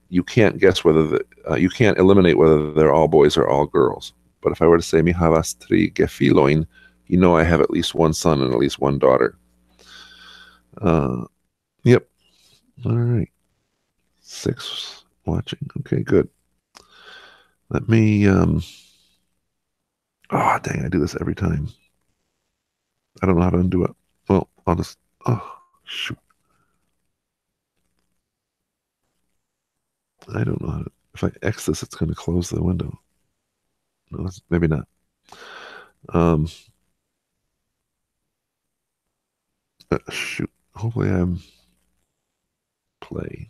you can't guess whether you can't eliminate whether they're all boys or all girls. But if I were to say mi havas tri gefiloin, you know I have at least 1 son and at least 1 daughter. Yep. All right. 6 watching. Okay, good. Let me. Oh dang! I do this every time. I don't know how to undo it. Well, I'll just. Oh shoot! I don't know how to. If I X this, it's going to close the window. No, maybe not. Shoot. Hopefully I'm play.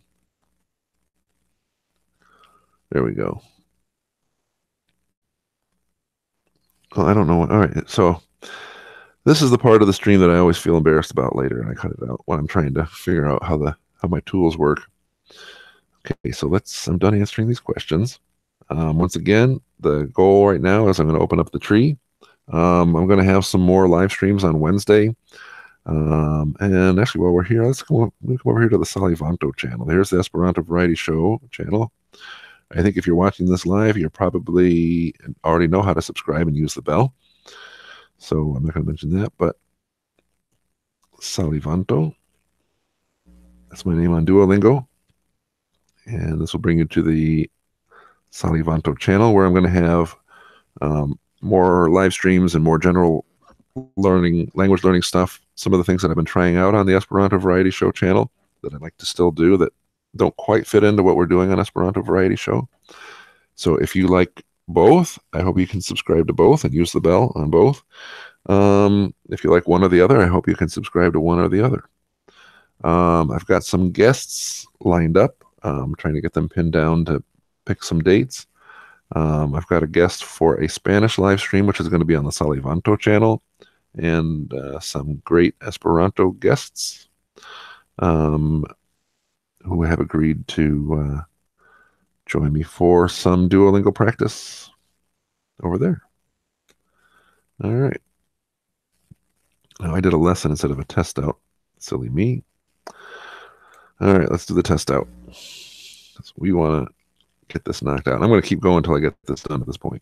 There we go. Oh, I don't know. All right. So this is the part of the stream that I always feel embarrassed about later, and I cut it out when I'm trying to figure out how my tools work. Okay, so I'm done answering these questions. Once again, the goal right now is I'm going to open up the tree. I'm going to have some more live streams on Wednesday. And actually, while we're here, let's come over here to the Salivanto channel. Here's the Esperanto Variety Show channel. I think if you're watching this live, you probably already know how to subscribe and use the bell. So I'm not going to mention that, but Salivanto. That's my name on Duolingo. And this will bring you to the Salivanto channel where I'm going to have more live streams and more general language learning stuff. Some of the things that I've been trying out on the Esperanto Variety Show channel that I'd like to still do that don't quite fit into what we're doing on Esperanto Variety Show. So if you like both, I hope you can subscribe to both and use the bell on both. If you like one or the other, I hope you can subscribe to one or the other. I've got some guests lined up. I'm trying to get them pinned down to pick some dates. I've got a guest for a Spanish live stream, which is going to be on the Salivanto channel, and some great Esperanto guests who have agreed to join me for some Duolingo practice over there. All right. Now I did a lesson instead of a test out. Silly me. All right, let's do the test out. So we want to get this knocked out. I'm going to keep going until I get this done at this point.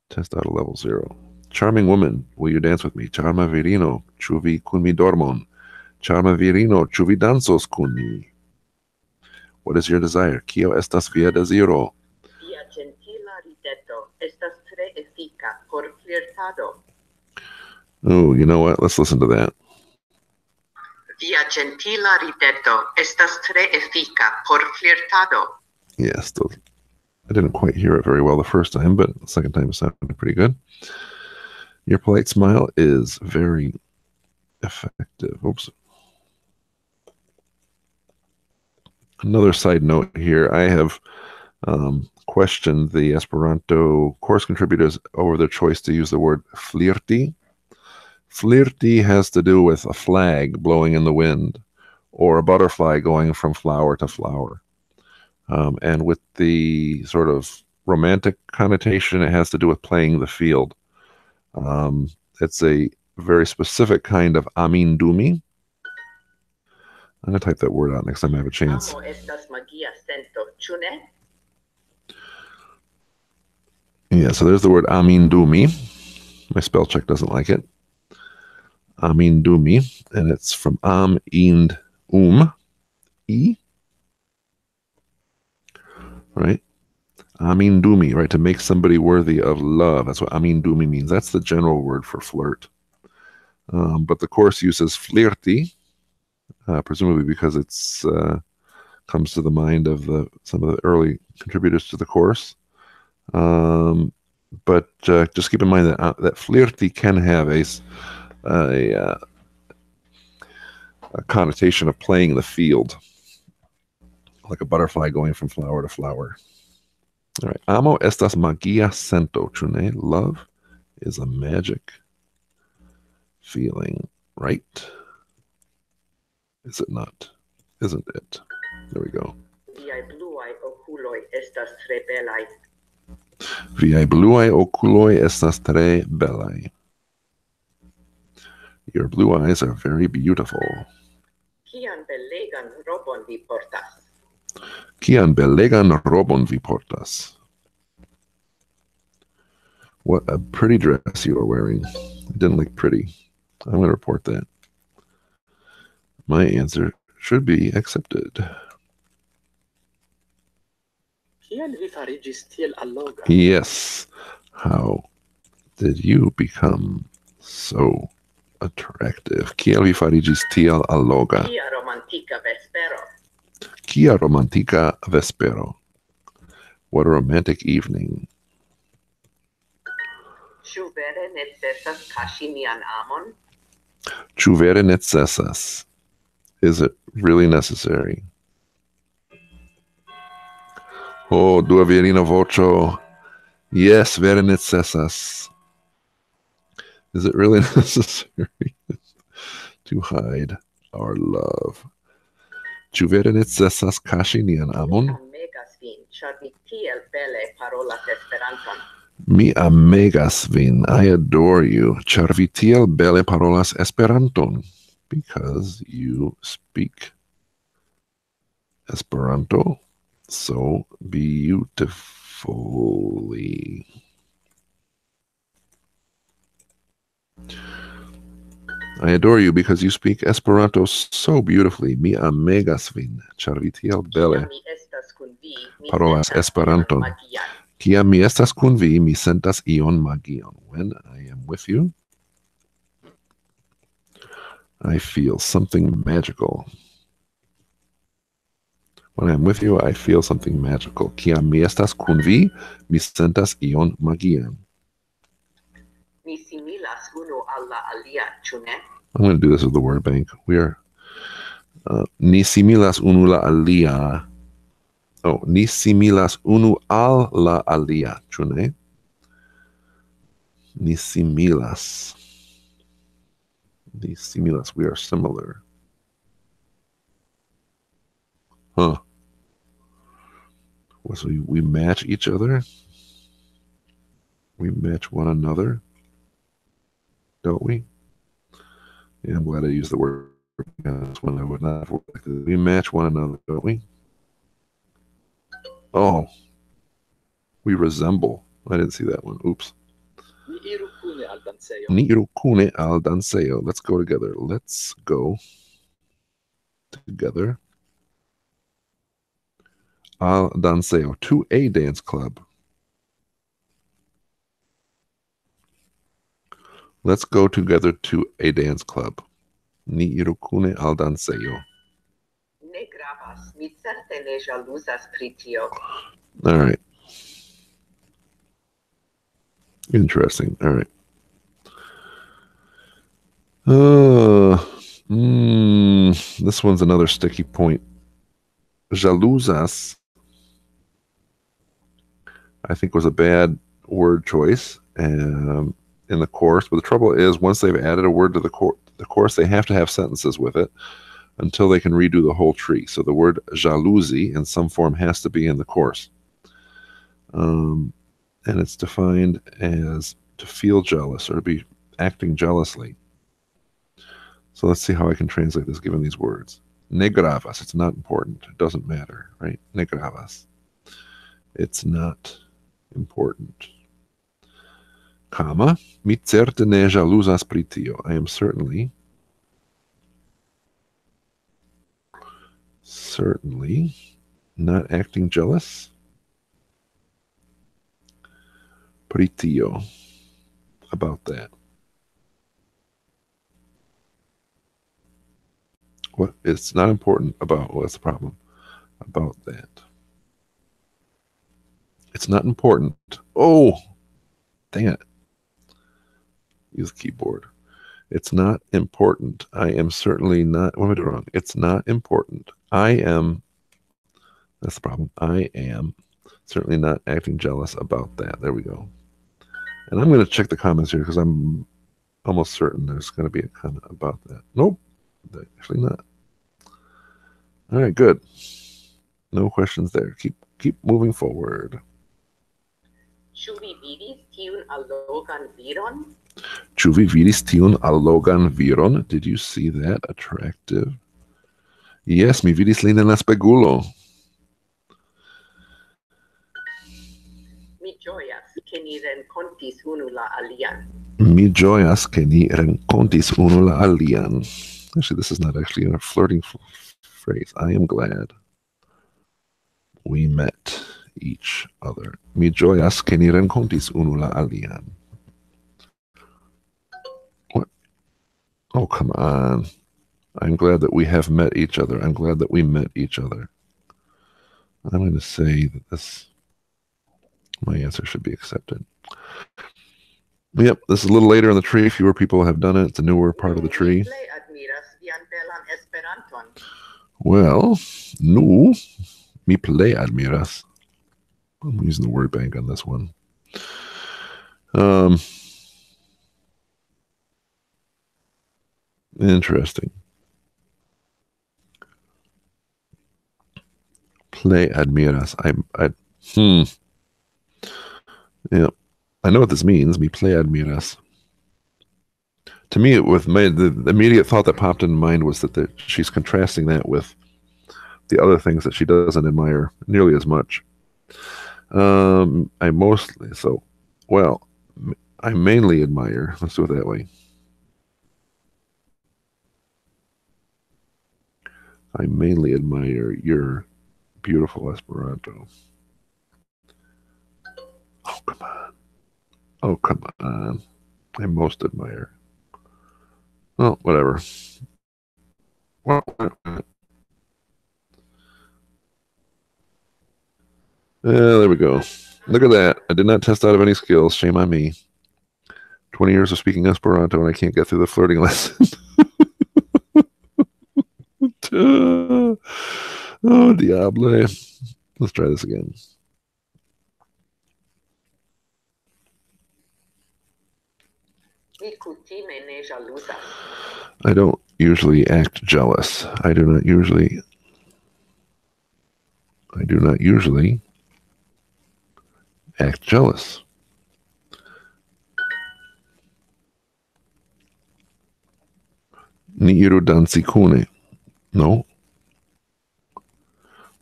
Test out of level 0. Charming woman, will you dance with me? Charma virino, ĉu vi kun mi dormon? Charma virino, ĉu vi dansos kun mi? What is your desire? Kio estas via deziro? Via gentila rideto estas tre efika por flirtado. Oh, you know what? Let's listen to that. Via gentila rideto estas tre efika por flirtado. Yes, I didn't quite hear it very well the first time, but the second time it sounded pretty good. Your polite smile is very effective. Oops. Another side note here, I have questioned the Esperanto course contributors over their choice to use the word flirty. Flirty has to do with a flag blowing in the wind or a butterfly going from flower to flower. And with the sort of romantic connotation, it has to do with playing the field. It's a very specific kind of amindumi. I'm going to type that word out next time I have a chance. Yeah, so there's the word amindumi. My spell check doesn't like it. Amindumi, and it's from am, ind, e. Right? Amindumi, right? To make somebody worthy of love. That's what amindumi means. That's the general word for flirt. But the course uses flirty, presumably because it's comes to the mind of some of the early contributors to the course. But just keep in mind that that flirty can have a connotation of playing in the field, like a butterfly going from flower to flower. All right. Amo estas magia sento, ĉu ne? Love is a magic feeling, right? Is it not? Isn't it? There we go. Viaj bluaj okuloj estas tre belaj. Viaj bluaj okuloj estas tre belaj. Your blue eyes are very beautiful. Kian belegan robon vi portas? Kian belegan robon vi portas? What a pretty dress you are wearing. It didn't look pretty. I'm going to report that. My answer should be accepted. Kiel vi fariĝis tiel alloga? Yes. How did you become so attractive? Kiel vi fariĝis tiel alloga? Kia romantika vespero. Kia romantika vespero. What a romantic evening. Ĉu vere necesas kaŝi mian amon? Ĉu vere necesas? Is it really necessary? Oh, dua virina voĉo. Yes, vere necesas. Is it really necessary to hide our love? Ĉu vere necesas kaŝi nian amon? Mi amegas vin, ĉar vi tiel bele parolas Esperanton. Mi amegas vin. I adore you. Ĉar vi tiel bele parolas Esperanton. Because you speak Esperanto so beautifully. I adore you because you speak Esperanto so beautifully. Mi amegas vin, ĉar vi tiel bele Mi estas kun vi, mi parolas sentas Esperanton. magian. Kiam mi estas kun vi, mi sentas ion magion. When I am with you, I feel something magical. When I'm with you, I feel something magical. Kiam mi estas kun vi, mi sentas ion magian. Ni similas unu al la alia, ĉu ne? I'm going to do this with the word bank. We are ni similas unu la alia. Oh, ni similas unu al la alia, ĉu ne? Ni similas. Ni similas. We are similar. Huh. So we match each other. We match one another. Don't we? Yeah, I'm glad I used the word because when I would not have worked. We match one another, don't we? Oh. We resemble. I didn't see that one. Oops. Ni iru kune al dancejo. Ni iru kune al dancejo. Let's go together. Let's go together. Al dancejo. To a dance club. Let's go together to a dance club. Ni iru kune al dancejo. Ne gravas, mi certe ne ĵaluzas pri tio. All right. Interesting. All right. This one's another sticky point. Jaluzas, I think, was a bad word choice in the course. But the trouble is, once they've added a word to the course, they have to have sentences with it until they can redo the whole tree. So the word jalousie in some form has to be in the course. And it's defined as to feel jealous or to be acting jealously. So let's see how I can translate this given these words. Ne gravas, it's not important. It doesn't matter, right? Ne gravas. It's not important. Comma, mi certe ne jaluzas pri tio. I am certainly not acting jealous. Pri tio. About that. What? It's not important about, what's the problem? About that. It's not important. Oh, Dang it. Use keyboard. It's not important. I am certainly not. What am I doing wrong? It's not important. I am. That's the problem. I am certainly not acting jealous about that. There we go. And I'm going to check the comments here because I'm almost certain there's going to be a comment about that. Nope. Actually not. All right, good. No questions there. Keep moving forward. Ĉu vi vidis tiun allogan viron? Ĉu vi vidis tiun allogan viron? Did you see that attractive? Yes, mi vidis lin en la spegulo. Mi ĝojas, ke ni renkontis unu la alian. Mi ĝojas, ke ni renkontis unu la alian. Actually, this is not actually a flirting phrase. I am glad we met each other. Mi ĝojas, ke ni renkontis unu la alian. What? Oh, come on. I'm glad that we have met each other. I'm glad that we met each other. I'm going to say that my answer should be accepted. Yep, this is a little later in the tree. Fewer people have done it. It's a newer part of the tree. Well, nu, mi plej admiras. I'm using the word bank on this one. Interesting. Plej admiras. Yeah, I know what this means. Mi plej admiras. To me, the immediate thought that popped in mind was that she's contrasting that with the other things that she doesn't admire nearly as much. I mainly admire. Let's do it that way. I mainly admire your beautiful Esperanto. Oh, come on. Oh, come on. I most admire. Well, whatever. There we go. Look at that. I did not test out of any skills. Shame on me. 20 years of speaking Esperanto and I can't get through the flirting lesson. Oh, diable. Let's try this again. I don't usually act jealous. I do not usually act jealous. Ni iru danci kune. No.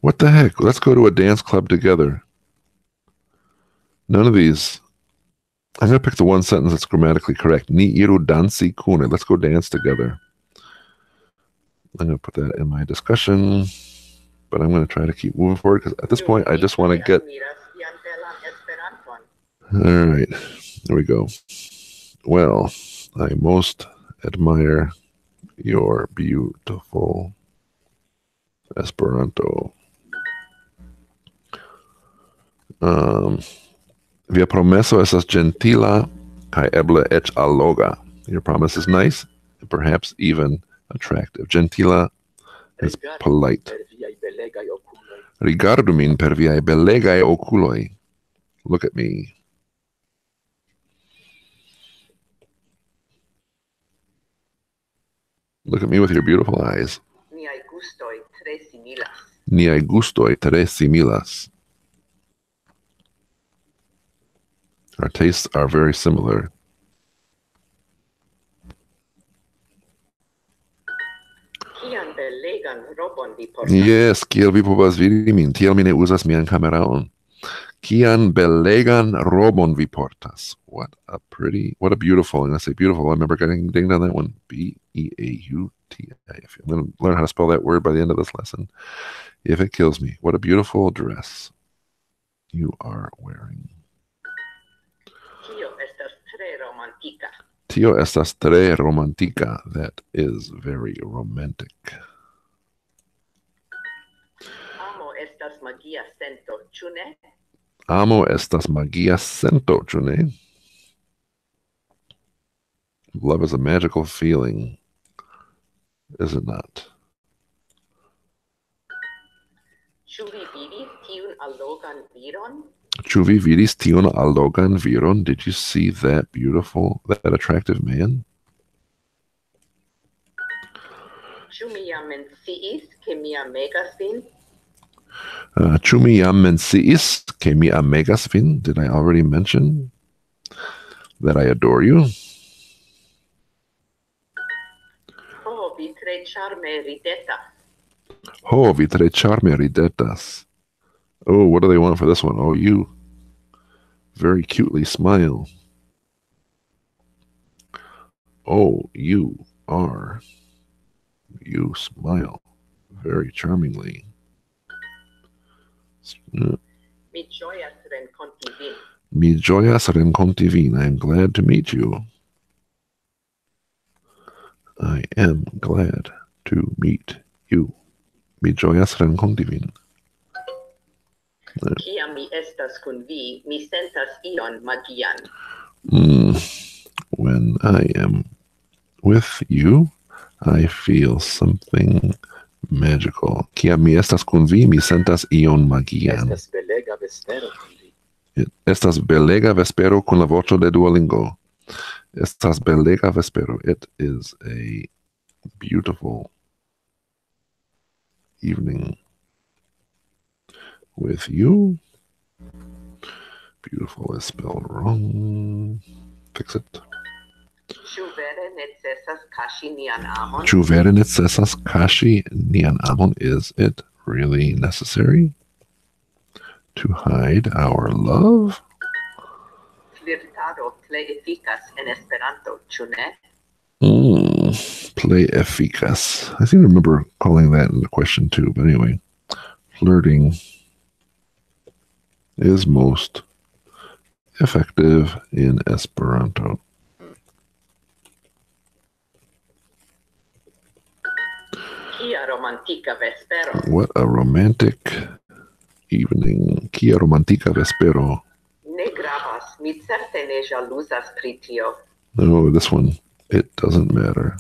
What the heck? Let's go to a dance club together. None of these. I'm going to pick the one sentence that's grammatically correct. Ni iru danci kune. Let's go dance together. I'm going to put that in my discussion, but I'm going to try to keep moving forward because at this point, I just want to get... All right. There we go. Well, I most admire your beautiful Esperanto. Via promeso estas gentila kaj eble eĉ alloga. Your promise is nice and perhaps even attractive. Gentila is polite. Rigardu min per viaj belegaj okuloj. Look at me. Look at me with your beautiful eyes. Niaj gustoj tre similas. Niaj gustoj tre similas. Our tastes are very similar. Kian belegan robon vi portas? Yes, kiel vi povas vidi min, tiel mi ne uzas mian kameraon. Kian belegan robon vi portas. What a beautiful, and I say beautiful, I remember getting dinged on that one. B-E-A-U-T-I. I'm going to learn how to spell that word by the end of this lesson. If it kills me. What a beautiful dress you are wearing. Tio estas tre romantika. Tio estas tre romantika. That is very romantic. Amo estas magia sento, ĉu ne? Amo estas magia sento, ĉu ne? Love is a magical feeling, is it not? Ĉu vi vidis tiun allogan viron? Ĉu vi vidis tion allogan viron? Did you see that beautiful, that attractive man? Ĉu mi jam menciis, ke mi amegas vin? Ĉu mi jam menciis, ke mi amegas vin? Did I already mention that I adore you? Oh, vi tre charme ridetas. Oh, vi tre charme ridetas. Oh, what do they want for this one? Oh, you very cutely smile. Oh, you smile very charmingly. Mi ĝojas renkonti vin. Mi ĝojas renkonti vin. I am glad to meet you. I am glad to meet you. Mi ĝojas renkonti vin. Kiam mi estas kun vi, mi sentas ion magian. When I am with you, I feel something magical. Kiam mi estas kun vi, mi sentas ion magian. Estas belega vespero kun vi. Estas belega vespero kun la voĉo de Duolingo. Estas belega vespero. It is a beautiful evening with you. Beautiful is spelled wrong. Fix it. Ĉu vere necesas kaŝi nian amon? Ĉu vere necesas kaŝi nian amon? Is it really necessary to hide our love? Flirtado plej efikas en Esperanto, ĉu ne? Play eficaz. I seem to remember calling that in the question too, but anyway. Flirting is most effective in Esperanto. Kia romantika vespero. What a romantic evening. Kia romantika vespero. Ne gravas, mi certe ne ĵaluzas pri tio. No, this one, it doesn't matter.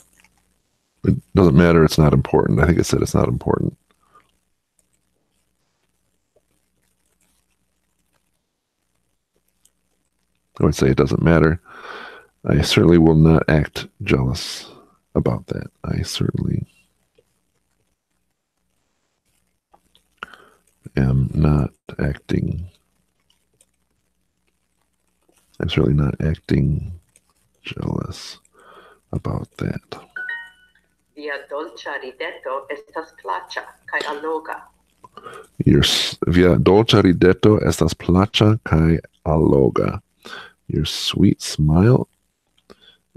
It doesn't matter, it's not important. I think it said it's not important. I would say it doesn't matter. I certainly will not act jealous about that. I certainly am not acting. I'm certainly not acting jealous about that. Via dolĉa rideto estas plaĉa kaj alloga. Via dolĉa rideto estas plaĉa kaj alloga. Your sweet smile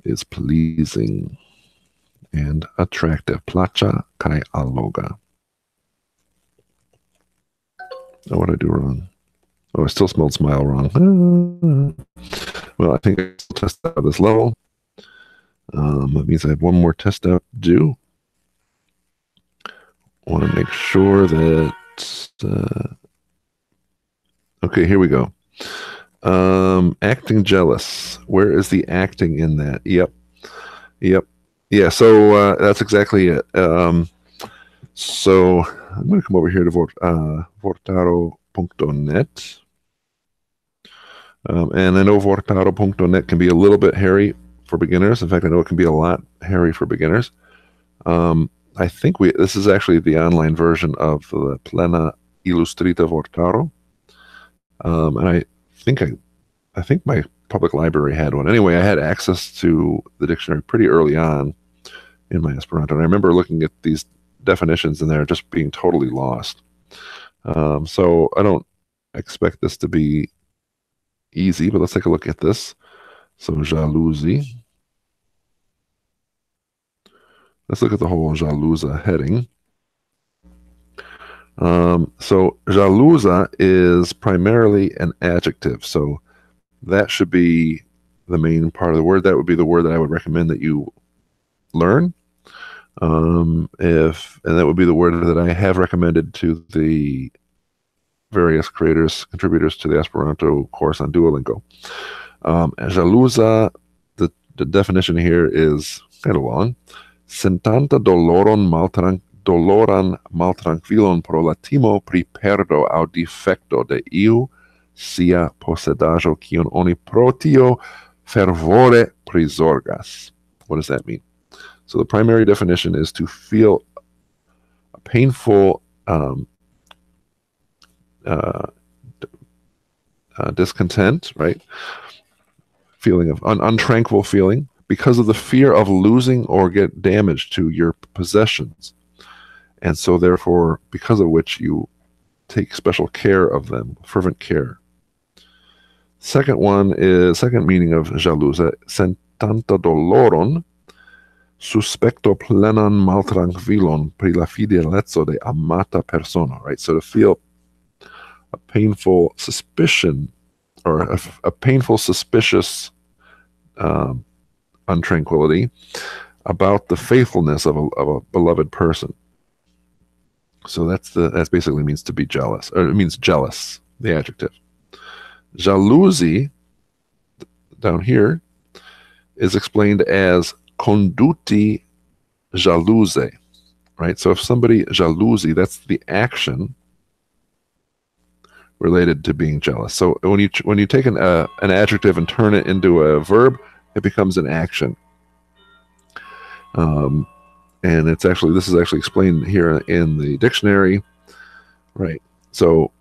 is pleasing and attractive. Plaĉa kaj alloga. Oh, what did I do wrong? Oh, I still spelled smile wrong. Well, I think I still test out this level. That means I have one more test out to do. I want to make sure that... okay, here we go. Acting jealous. Where is the acting in that? Yep. Yeah, so that's exactly it. So I'm going to come over here to vortaro.net. And I know vortaro.net can be a little bit hairy for beginners. In fact, I know it can be a lot hairy for beginners. I think this is actually the online version of the Plena Illustrita Vortaro. And I think my public library had one. Anyway, I had access to the dictionary pretty early on in my Esperanto. And I remember looking at these definitions in there just being totally lost. So I don't expect this to be easy, but let's take a look at this. So jalousie. Let's look at the whole jalousa heading. So jalousa is primarily an adjective. So that should be the main part of the word. That would be the word that I would recommend that you learn. And that would be the word that I have recommended to the various contributors to the Esperanto course on Duolingo. Jalousa, the the definition here is kind of long. Sentanta doloran maltrankvilon pro la timo pri perdo aŭ defekto de iu sia posedaĵo kiun oni pro tio fervore prizorgas. What does that mean? So the primary definition is to feel a painful discontent, right? Feeling of untranquil feeling because of the fear of losing or get damage to your possessions. And so therefore, because of which you take special care of them, fervent care. Second meaning of jalousa, sentanta doloron, suspecto plenan maltrankvilon pri la fidelezzo de amata persona, right? So to feel a painful suspicion or a painful suspicious untranquility about the faithfulness of a beloved person. So that basically means to be jealous, or it means jealous, the adjective. Jalousie, down here, is explained as conduti jalouse, right? So if somebody jalousie, that's the action related to being jealous. So when you take an adjective and turn it into a verb, it becomes an action. And this is actually explained here in the dictionary, right? So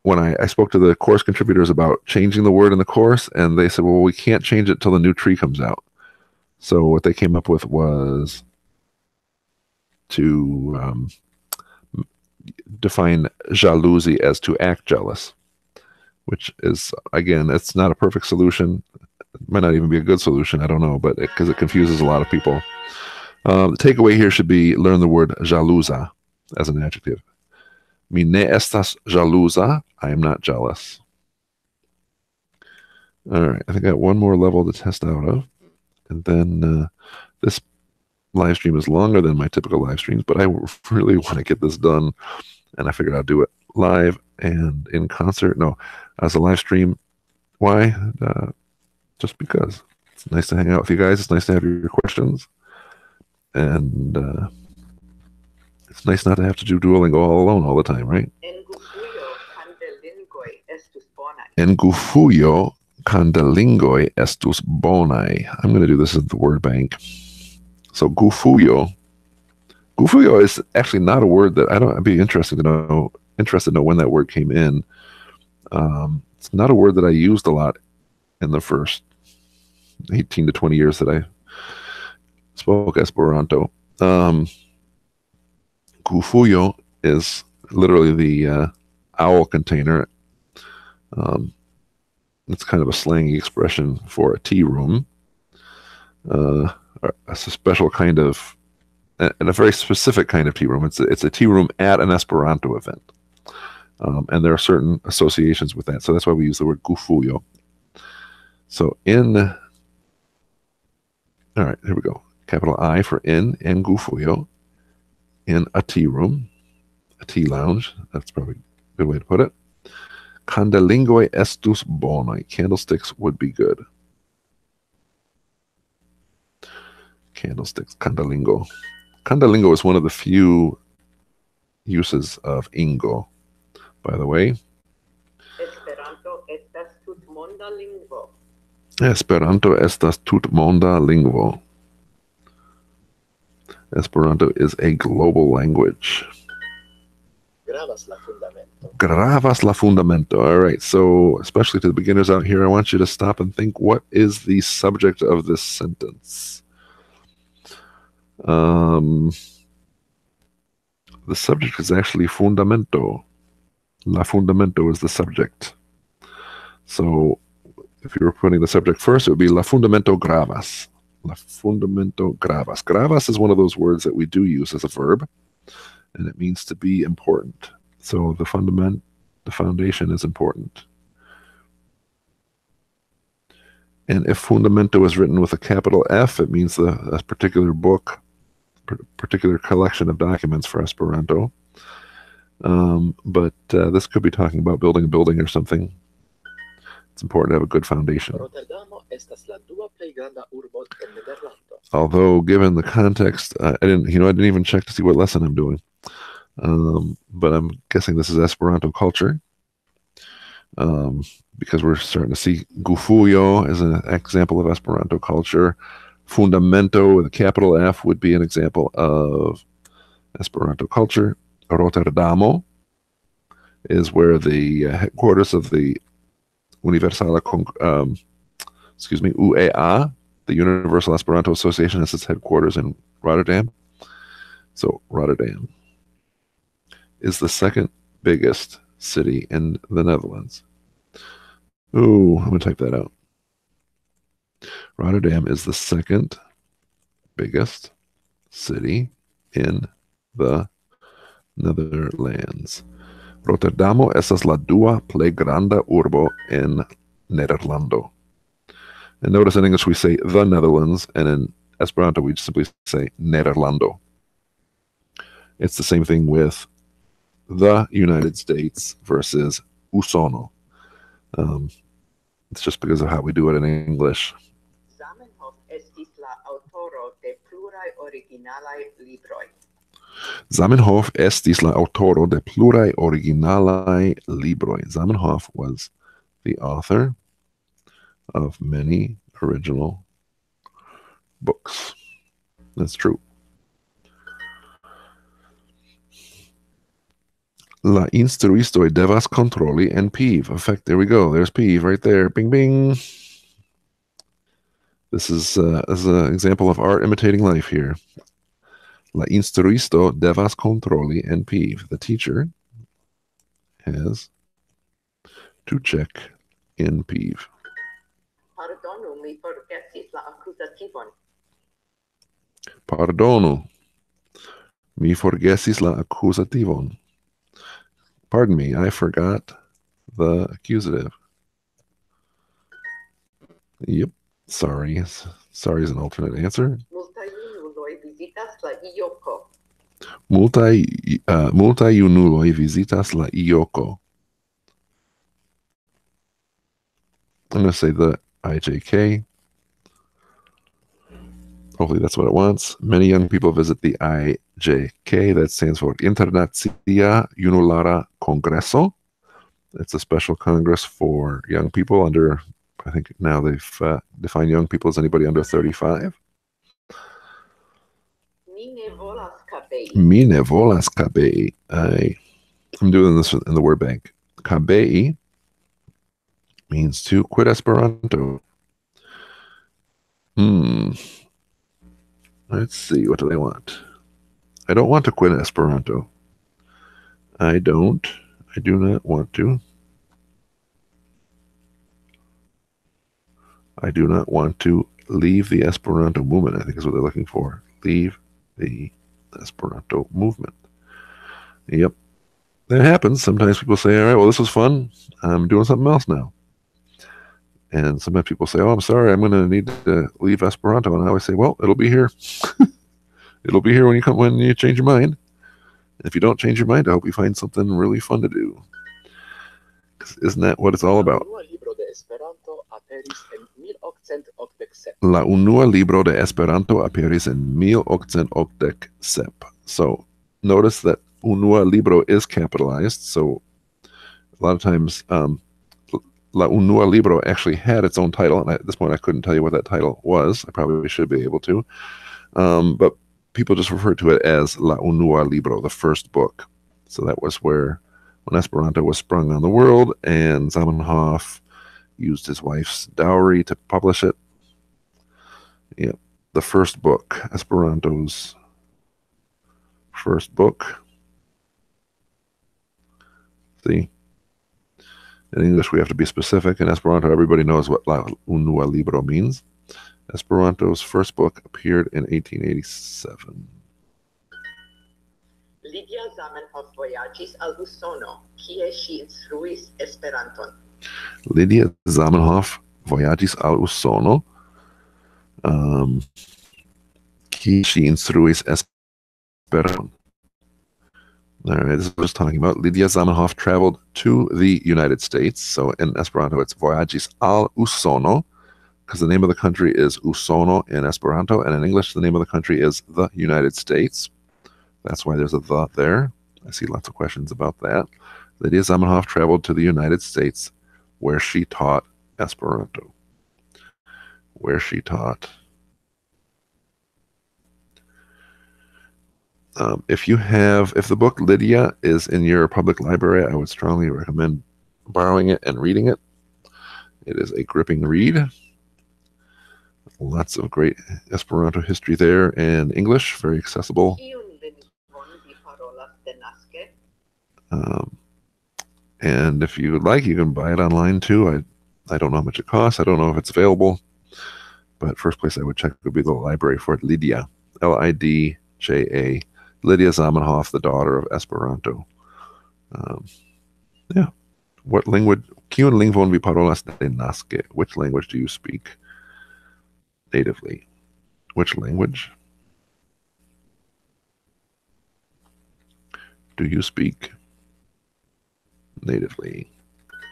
when I spoke to the course contributors about changing the word in the course, and they said, well, we can't change it till the new tree comes out. So what they came up with was to define jalousie as to act jealous, which is, again, it's not a perfect solution. It might not even be a good solution. I don't know, but because it confuses a lot of people. The takeaway here should be learn the word jalousa as an adjective. Mi ne estas jalousa. I am not jealous. All right, I think I got one more level to test out of. And then this live stream is longer than my typical live streams, but I really want to get this done. And I figured I'd do it live and in concert. No, as a live stream. Why? Just because. It's nice to hang out with you guys. It's nice to have your questions. And it's nice not to have to do Duolingo all alone all the time, right? En gufuyo candelingoi estus bonai. I'm going to do this as the word bank. So gufuyo is actually not a word that I'd be interested to know when that word came in. It's not a word that I used a lot in the first 18 to 20 years that I spoke Esperanto. Gufuyo is literally the owl container. It's kind of a slangy expression for a tea room. A special kind of, and a very specific kind of tea room. It's a tea room at an Esperanto event. And there are certain associations with that. So that's why we use the word gufuyo. So all right, here we go. Capital I for in gufuyo. In a tea room, a tea lounge. That's probably a good way to put it. Candelingoi estus bonai. Candlesticks would be good. Candlesticks, candelingo. Candelingo is one of the few uses of ingo, by the way. Esperanto estas tutmonda lingvo. Esperanto estas tutmonda lingvo. Esperanto is a global language. Gravas la fundamento. Gravas la fundamento. All right, so especially to the beginners out here, I want you to stop and think, what is the subject of this sentence? The subject is actually fundamento. La fundamento is the subject. So if you were putting the subject first, it would be la fundamento gravas. La fundamento gravas. Gravas is one of those words that we do use as a verb, and it means to be important. So the foundation is important. And if fundamento is written with a capital F, it means a particular book, particular collection of documents for Esperanto. But this could be talking about building a building or something. It's important to have a good foundation. Rotterdamo estas la dua plej granda urbo de Nederlando. Although, given the context, I didn't even check to see what lesson I'm doing. But I'm guessing this is Esperanto culture. Because we're starting to see Gufuyo as an example of Esperanto culture. Fundamento with a capital F would be an example of Esperanto culture. Rotterdamo is where the headquarters of the Universala, UEA, the Universal Esperanto Association, has its headquarters in Rotterdam. So Rotterdam is the second biggest city in the Netherlands. Ooh, I'm going to type that out. Rotterdam is the second biggest city in the Netherlands. Rotterdamo estas la dua plej granda urbo en Nederlando. And notice in English we say the Netherlands, and in Esperanto we simply say Nederlando. It's the same thing with the United States versus Usono. It's just because of how we do it in English. Zamenhof estis la aŭtoro de pluraj originalaj libroj. Zamenhof estis la aŭtoro de pluraj originalaj libroj. Zamenhof was the author of many original books. That's true. La instruistoj devas kontroli en piv. In fact, there we go. There's piv right there. Bing, bing. This is an example of art imitating life here. La instruisto devas kontroli en piv. The teacher has to check in piv. Pardonu, mi forgesis la akuzativon. Pardonu, mi forgesis la akuzativon. Pardon me, I forgot the accusative. Yep, sorry. Sorry is an alternate answer. Multaj junuloj vizitas la ioko. Multaj junuloj vizitas la ioko. I'm going to say the IJK. Hopefully that's what it wants. Many young people visit the IJK. That stands for Internacia Junulara Congreso. It's a special congress for young people under, I think now they've defined young people as anybody under 35. Mi ne volas kabei. Mi ne volas kabei. I'm doing this in the word bank. Kabei means to quit Esperanto. Let's see, what do they want? I don't want to quit Esperanto. I do not want to. I do not want to leave the Esperanto movement, I think is what they're looking for. Leave the Esperanto movement. Yep. That happens. Sometimes people say, all right, well, this was fun. I'm doing something else now. And sometimes people say, oh, I'm sorry, I'm going to need to leave Esperanto. And I always say, well, it'll be here. It'll be here when you change your mind. If you don't change your mind, I hope you find something really fun to do. Isn't that what it's all about? La unua libro de Esperanto aperis en 1887. So notice that unua libro is capitalized. So a lot of times La Unua Libro actually had its own title, and at this point I couldn't tell you what that title was. I probably should be able to. But people just refer to it as La Unua Libro, the first book. So that was when Esperanto was sprung on the world, and Zamenhof used his wife's dowry to publish it. Yeah, the first book, Esperanto's first book. See? In English, we have to be specific. In Esperanto, everybody knows what La Unua Libro means. Esperanto's first book appeared in 1887. Lydia Zamenhof vojaĝis al Usono, kie ŝi instruis Esperanton. Lydia Zamenhof vojaĝis al Usono, kie ŝi instruis Esperanton. All right, this is what I was talking about. Lydia Zamenhof traveled to the United States. So in Esperanto, it's vojaĝis al Usono, because the name of the country is Usono in Esperanto, and in English the name of the country is the United States. That's why there's a the there. I see lots of questions about that. Lydia Zamenhof traveled to the United States, where she taught Esperanto. Where she taught. If the book Lydia is in your public library, I would strongly recommend borrowing it and reading it. It is a gripping read. Lots of great Esperanto history there, and English, very accessible. And if you would like, you can buy it online too. I don't know how much it costs. I don't know if it's available. But first place I would check would be the library for it. Lydia, Lidja, Lydia Zamenhof, the daughter of Esperanto. Yeah. What language? Kiun lingvon vi parolas denaske? Which language do you speak natively? Which language do you speak natively?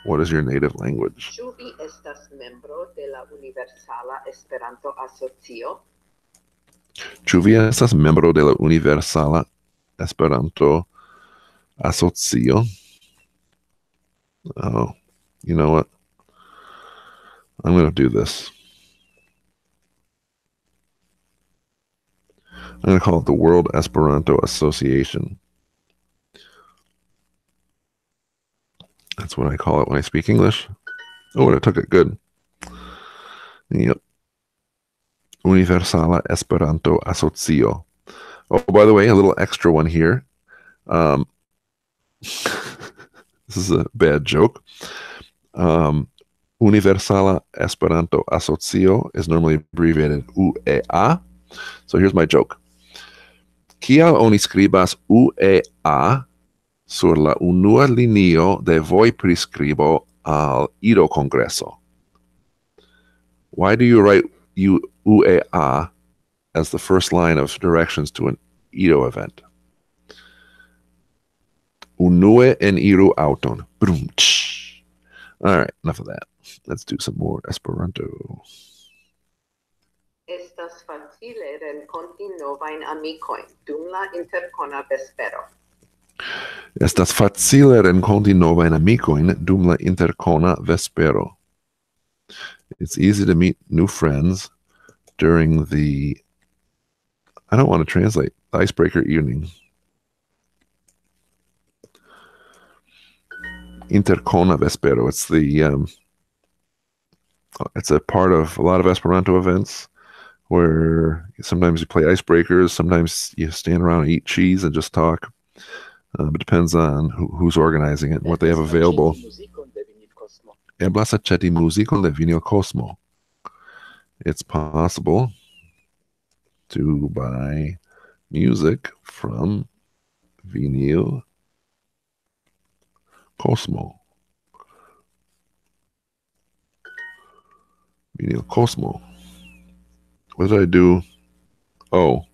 What is your native language? Ĉu vi estas membro de la Universala Esperanto Asocio? Ĉu vi estas membro de la Universala Esperanto Asocio? Oh, you know what? I'm going to do this. I'm going to call it the World Esperanto Association. That's what I call it when I speak English. Oh, and I took it good. Yep. Universala Esperanto Asocio. Oh, by the way, a little extra one here. This is a bad joke. Universala Esperanto Asocio is normally abbreviated UEA. So here's my joke. Kial oni skribas UEA sur la unua linio de vojpriskribo al Ido-kongreso? Why do you write UEA as the first line of directions to an Ido event? Unue eniru auton. Brum, tsh. All right, enough of that. Let's do some more Esperanto. Estas facile renkonti novajn amikojn dum la interkona vespero. Estas facile renkonti novajn amikojn dum la interkona vespero. It's easy to meet new friends during the, I don't want to translate, icebreaker evening. Interkona vespero. It's the it's a part of a lot of Esperanto events where sometimes you play icebreakers, sometimes you stand around and eat cheese and just talk. It depends on who's organizing it and what they have available. Eblas aĉeti muzikon de Vinil Cosmo. It's possible to buy music from Vinil Cosmo. Vinil Cosmo. What did I do? Oh,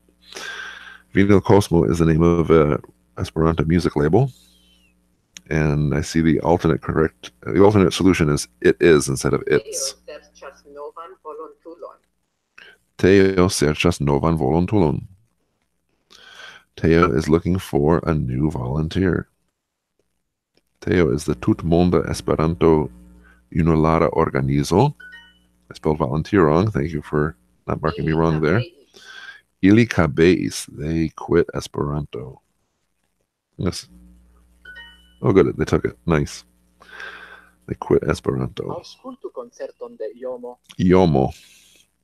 Vinil Cosmo is the name of a Esperanto music label, and I see the alternate solution is it is instead of it's. Teo serĉas novan volontulon. Teo is looking for a new volunteer. Teo is the Tutmonda Esperanto Junulara Organizo. I spelled volunteer wrong. Thank you for not marking me wrong there. Ili kabeis. They quit Esperanto. Yes. Oh, good. They took it. Nice. They quit Esperanto. Aŭskultu koncerton de Jomo. Jomo.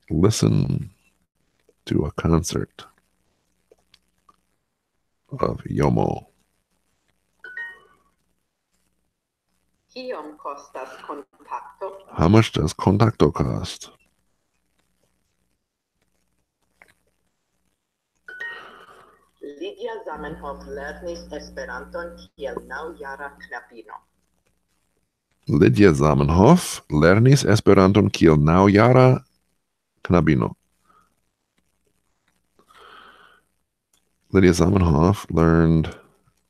Listen to a concert of Jomo. Kiom kostas kontakto? How much does contacto cost? Lydia Zamenhof lernis Esperanton kiel 9-jara knabino. Lydia Zamenhof lernis Esperanton kiel 9-jara knabino. Lydia Zamenhof learned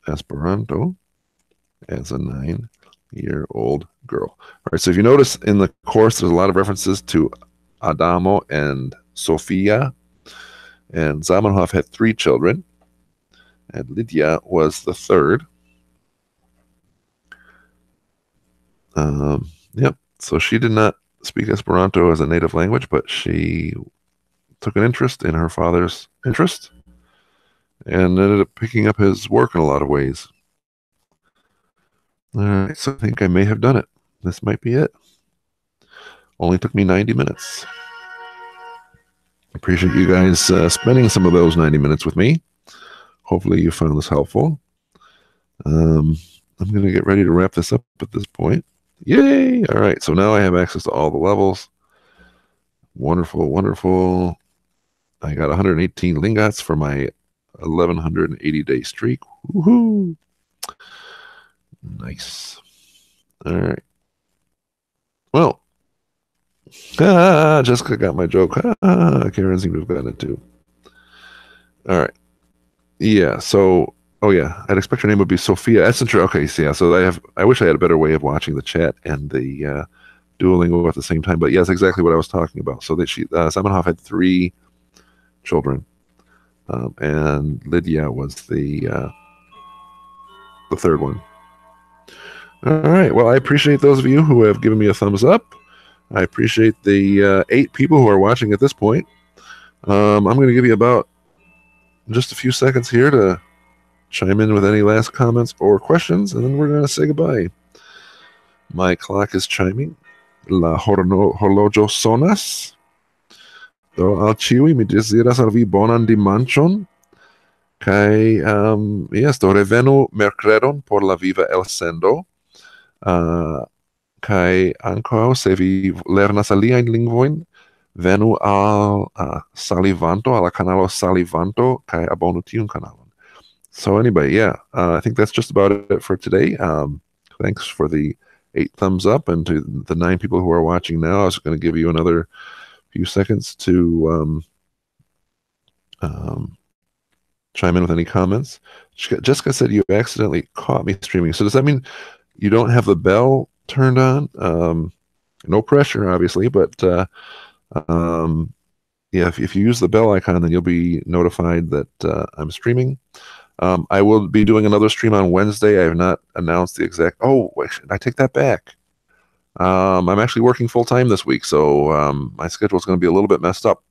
Esperanto as a 9-year-old girl. All right, so if you notice in the course, there's a lot of references to Adamo and Sofia. And Zamenhof had 3 children, and Lydia was the 3rd. Yep. So she did not speak Esperanto as a native language, but she took an interest in her father's interest and ended up picking up his work in a lot of ways. All right, so I think I may have done it. This might be it. Only took me 90 minutes. Appreciate you guys spending some of those 90 minutes with me. Hopefully you found this helpful. I'm going to get ready to wrap this up at this point. Yay! All right, so now I have access to all the levels. Wonderful, wonderful. I got 118 lingots for my 1180-day streak. Woohoo! Nice. All right. Well, Jessica got my joke. Karen seemed to have gotten it too. All right. Yeah, so, oh yeah, I'd expect her name would be Sophia Essentra. Okay, so yeah, so I wish I had a better way of watching the chat and the Duolingo at the same time, but yes, exactly what I was talking about. So that Zamenhof had 3 children, and Lydia was the 3rd one. All right, well, I appreciate those of you who have given me a thumbs up. I appreciate the 8 people who are watching at this point. I'm going to give you about just a few seconds here to chime in with any last comments or questions, and then we're going to say goodbye. My clock is chiming. La horloĝo sonas. Do al ĉiuj mi deziras al vi bonan dimanĉon. Kaj yes, do revenu merkredon por la viva elsendo. Kaj ankaŭ se vi lernas aliajn lingvojn, venu al Salivanto, al la kanalo Salivanto, kaj abonu tiun kanalon. So anyway, yeah, I think that's just about it for today. Thanks for the 8 thumbs up, and to the 9 people who are watching now, I was going to give you another few seconds to chime in with any comments. Jessica said you accidentally caught me streaming. So does that mean you don't have the bell turned on? No pressure, obviously, but yeah, if you use the bell icon, then you'll be notified that I'm streaming. I will be doing another stream on Wednesday. I have not announced the exact. Oh, wait, I take that back. I'm actually working full time this week, so my schedule is going to be a little bit messed up.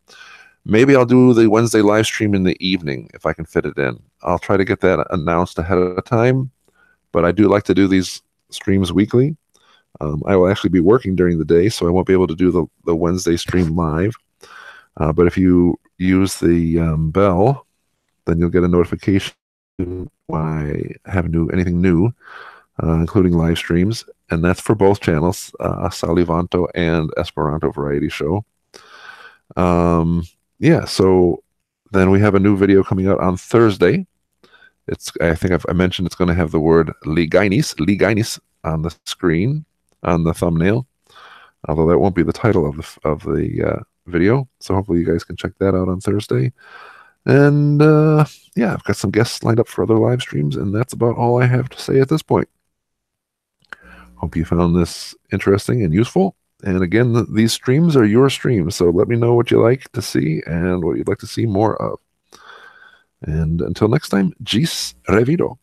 Maybe I'll do the Wednesday live stream in the evening if I can fit it in. I'll try to get that announced ahead of time, but I do like to do these streams weekly. I will actually be working during the day, so I won't be able to do the Wednesday stream live. But if you use the bell, then you'll get a notification when I have anything new, including live streams, and that's for both channels, Salivanto and Esperanto Variety Show. Yeah, so then we have a new video coming out on Thursday. I think I mentioned it's going to have the word ligainis on the screen, on the thumbnail, although that won't be the title of the video. So hopefully you guys can check that out on Thursday. And yeah, I've got some guests lined up for other live streams, and that's about all I have to say at this point. Hope you found this interesting and useful. And again, these streams are your streams, so let me know what you like to see and what you'd like to see more of. And until next time, gis revido.